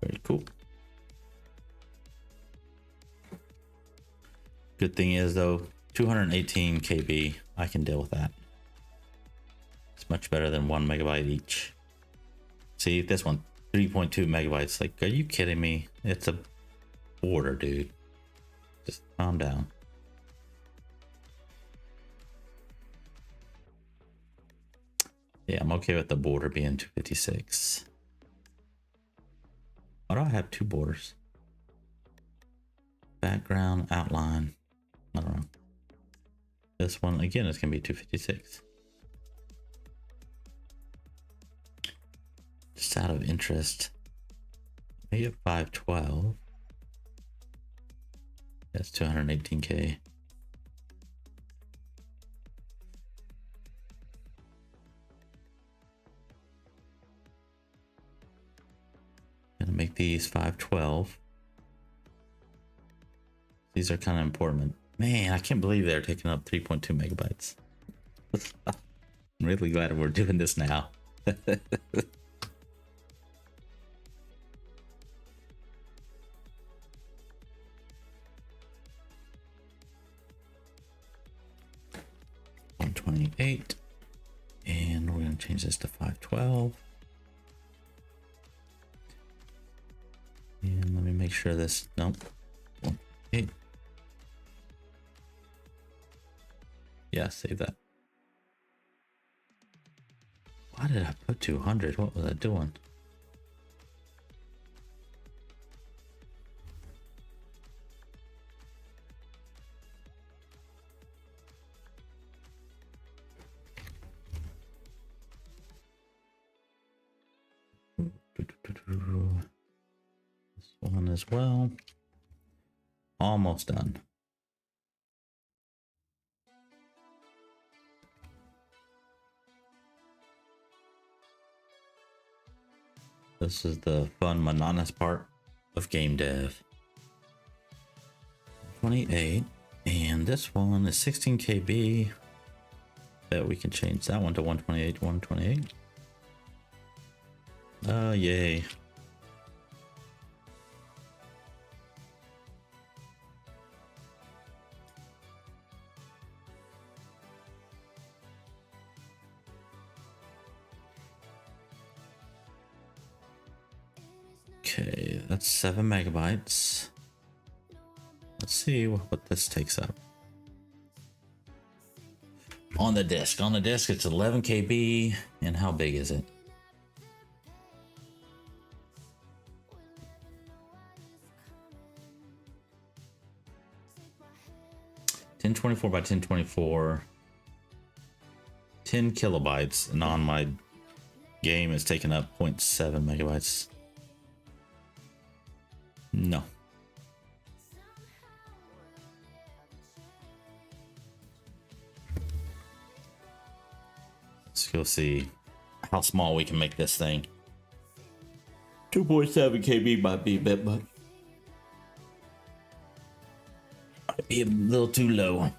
A: Very cool. Good thing is though, 218 KB, I can deal with that. It's much better than 1 megabyte each. See, this one, 3.2 megabytes. Like, are you kidding me? It's a border, dude. Just calm down. Yeah, I'm okay with the border being 256. Why do I have two borders? Background, outline. I don't know. This one, again, is going to be 256. Just out of interest. Maybe at 512. That's 218K. Gonna make these 512. These are kind of important. Man, I can't believe they're taking up 3.2 megabytes. I'm really glad we're doing this now. $128, and we're going to change this to 512. And let me make sure this, nope. 128. Yeah, save that. Why did I put 200? What was I doing? This one as well. Almost done. This is the fun, monotonous part of game dev. 28, and this one is 16 KB. Bet we can change that one to 128 to 128. Yay. Okay, that's 7 megabytes. Let's see what this takes up. On the disk it's 11 KB, and how big is it? 1024 by 1024, 10 kilobytes, and on my game is taking up 0.7 megabytes. No. Let's go see how small we can make this thing. 2.7 KB might be a bit much. Might be a little too low.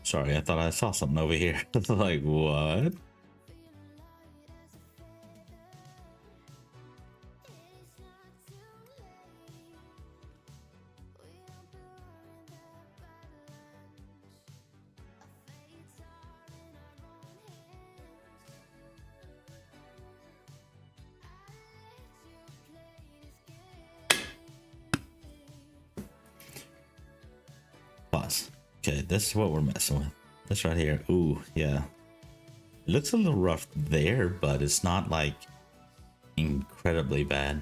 A: Sorry, I thought I saw something over here. Like, what? Pause. Okay, this is what we're messing with. This right here. Ooh, yeah. It looks a little rough there, but it's not like incredibly bad.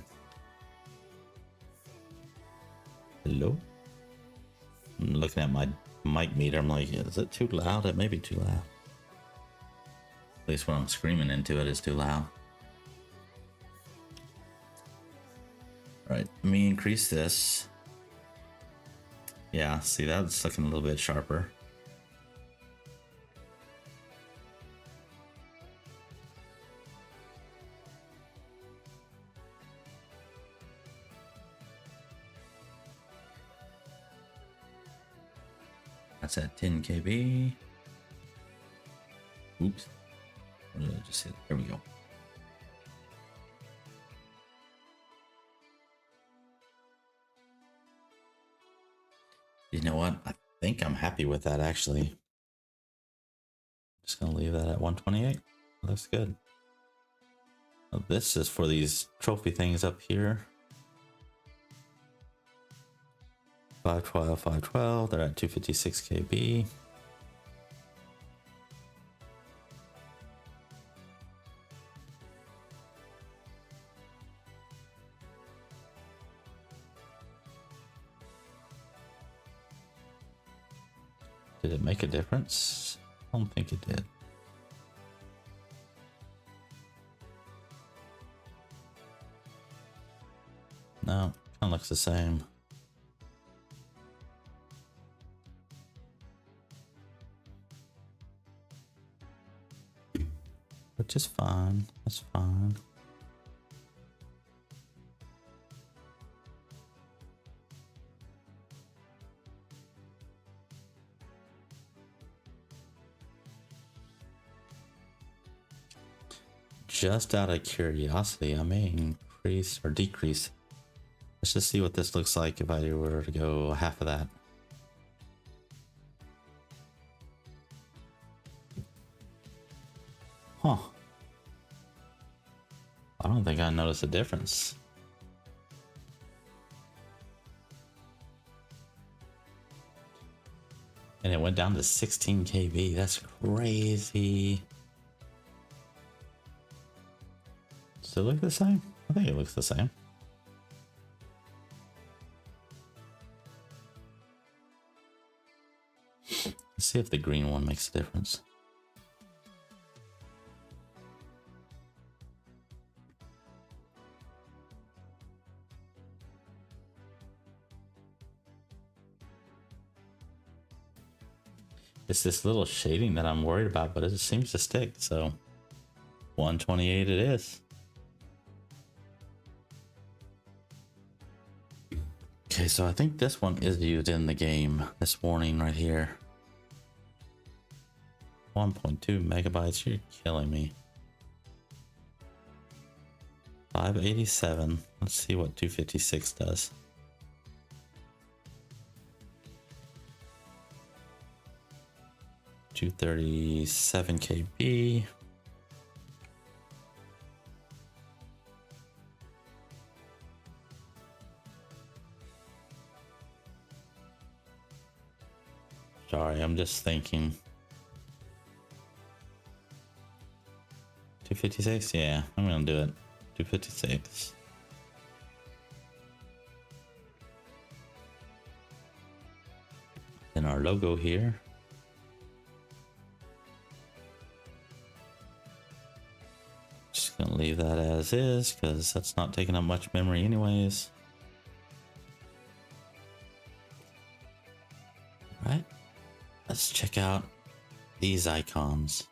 A: Hello? I'm looking at my mic meter. I'm like, is it too loud? It may be too loud. At least when I'm screaming into it is too loud. Alright, let me increase this. Yeah, see, that's looking a little bit sharper. That's at 10 KB. Oops. What did I just hit? There we go. You know what? I think I'm happy with that actually. Just gonna leave that at 128. Looks good. Now this is for these trophy things up here. 512, 512. They're at 256 KB. Did it make a difference? I don't think it did. No, kind of looks the same. Which is fine. That's fine. Just out of curiosity, I may increase or decrease. Let's just see what this looks like if I were to go half of that. Huh. I don't think I noticed a difference. And it went down to 16 KB. That's crazy. Does it look the same? I think it looks the same. Let's see if the green one makes a difference. It's this little shading that I'm worried about, but it just seems to stick. So 128 it is. Okay, so I think this one is used in the game. This warning right here. 1.2 megabytes. You're killing me. 587. Let's see what 256 does. 237 KB. Sorry, I'm just thinking. 256? Yeah, I'm gonna do it. 256. Then our logo here. Just gonna leave that as is because that's not taking up much memory anyways. Right, let's check out these icons.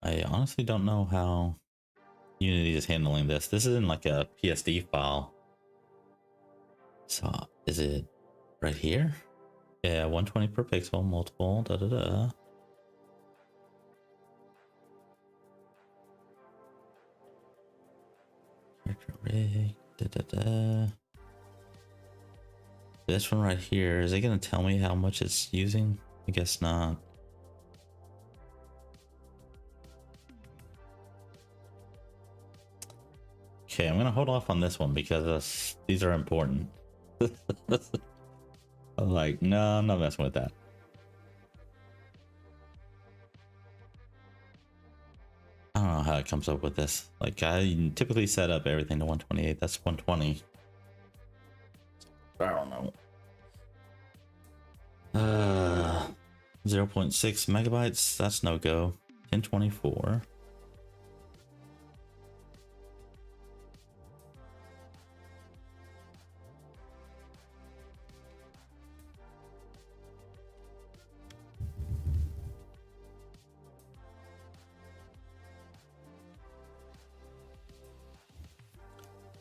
A: I honestly don't know how Unity is handling this. This isn't like a PSD file. So is it right here? Yeah, 120 per pixel, multiple, da da da. Character rig, da da da. This one right here, is it gonna tell me how much it's using? I guess not. Okay, I'm gonna hold off on this one because these are important. I'm like, no, I'm not messing with that. I don't know how it comes up with this. Like, I typically set up everything to 128. That's 120. I don't know. 0.6 megabytes. That's no go. 1024.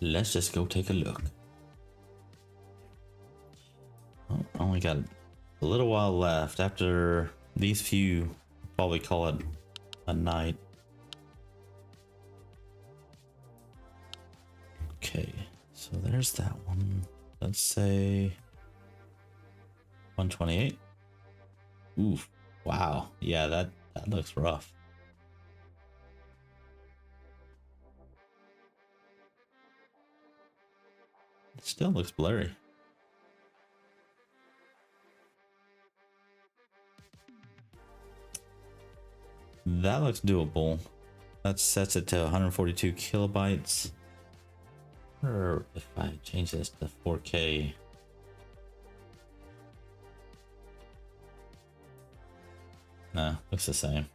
A: Let's just go take a look. Oh, only got a little while left. After these few, probably call it a night. Okay, so there's that one. Let's say 128. Oof, wow. Yeah, that looks rough. It still looks blurry. That looks doable. That sets it to 142 kilobytes. Or if I change this to 4K. Nah, looks the same.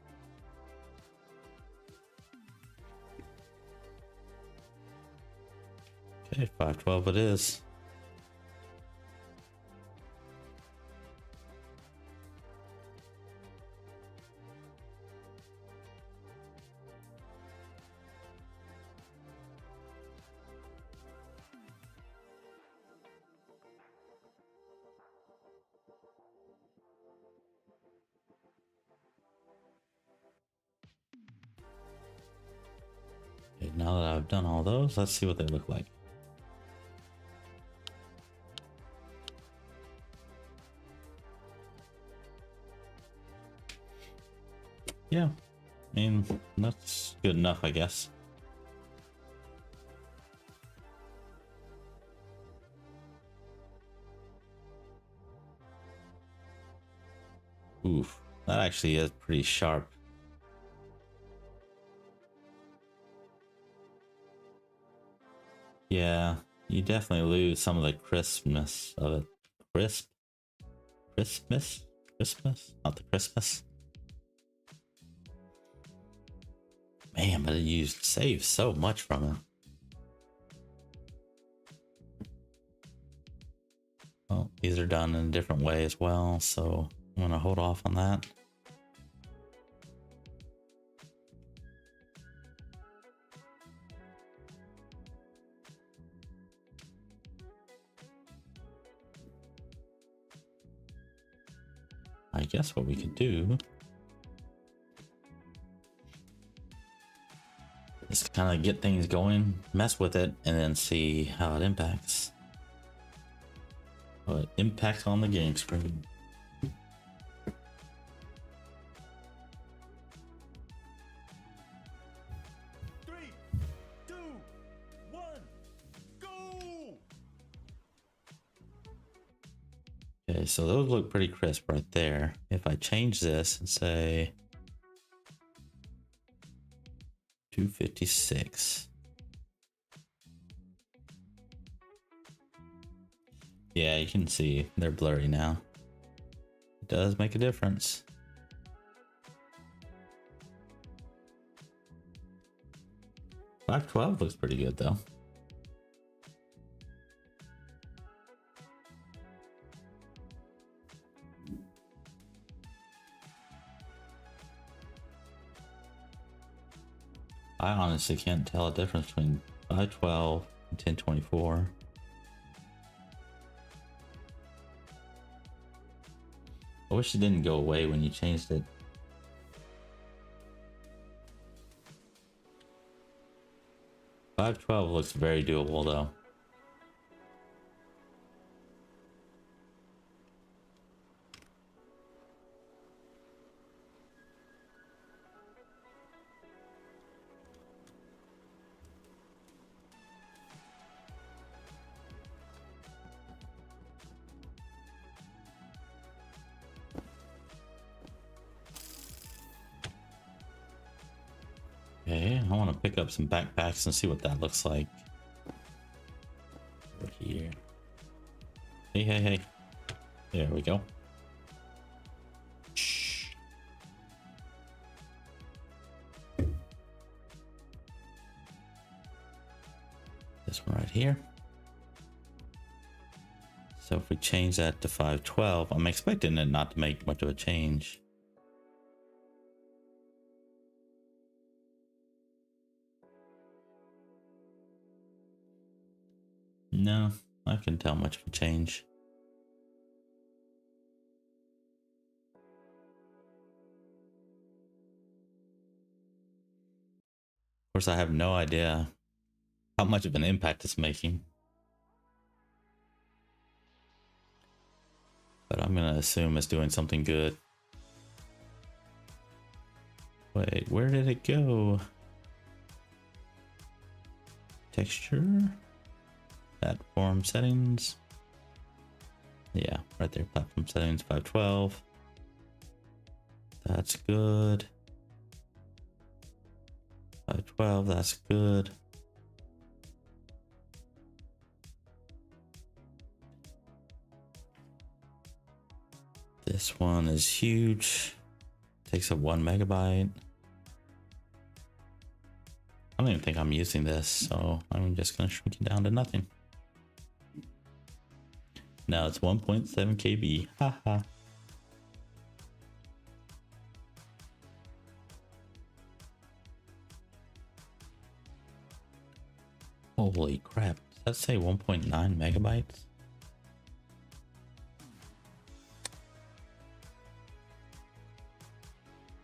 A: Okay, 512 it is. Okay, now that I've done all those, let's see what they look like. Yeah, I mean, that's good enough, I guess. Oof, that actually is pretty sharp. Yeah, you definitely lose some of the crispness of it. Christmas? Not the Christmas. Man, but you save so much from it. Well, these are done in a different way as well, so I'm gonna hold off on that. I guess what we could do is kind of get things going, mess with it, and then see how it impacts. What impacts on the game screen.
E: Three, two, one, go!
A: Okay, so those look pretty crisp right there. If I change this and say 256. Yeah, you can see they're blurry now. It does make a difference. $512 looks pretty good though. I honestly can't tell a difference between 512 and 1024. I wish it didn't go away when you changed it. $512 looks very doable though. Okay, I want to pick up some backpacks and see what that looks like. Over here. Hey, hey, hey. There we go. Shh. This one right here. So if we change that to 512, I'm expecting it not to make much of a change. No, I couldn't tell much of a change. Of course, I have no idea how much of an impact it's making. But I'm gonna assume it's doing something good. Wait, where did it go? Texture? Platform settings. Yeah, right there. Platform settings 512. That's good. 512, that's good. This one is huge. Takes up 1 megabyte. I don't even think I'm using this, so I'm just gonna shrink it down to nothing. Now it's 1.7 KB. Haha. Holy crap. Does that say 1.9 megabytes?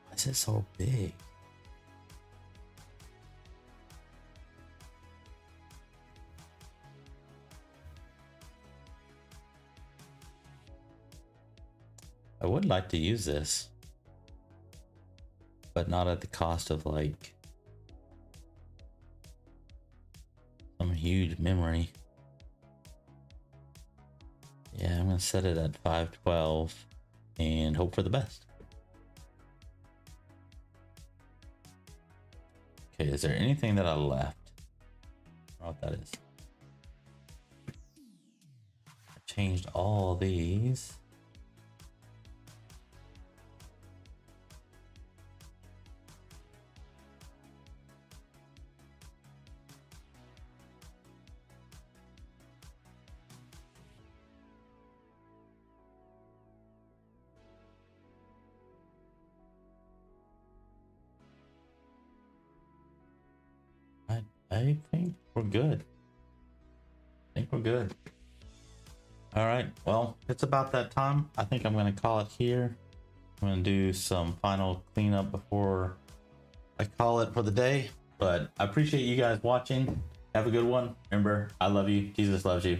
A: Why is it so big? I would like to use this, but not at the cost of like some huge memory. Yeah, I'm gonna set it at 512 and hope for the best. Okay, is there anything that I left? I don't know what that is. I changed all these. I think we're good. I think we're good. All right, well, it's about that time. I think I'm gonna call it here. I'm gonna do some final cleanup before I call it for the day. But I appreciate you guys watching. Have a good one. Remember, I love you. Jesus loves you.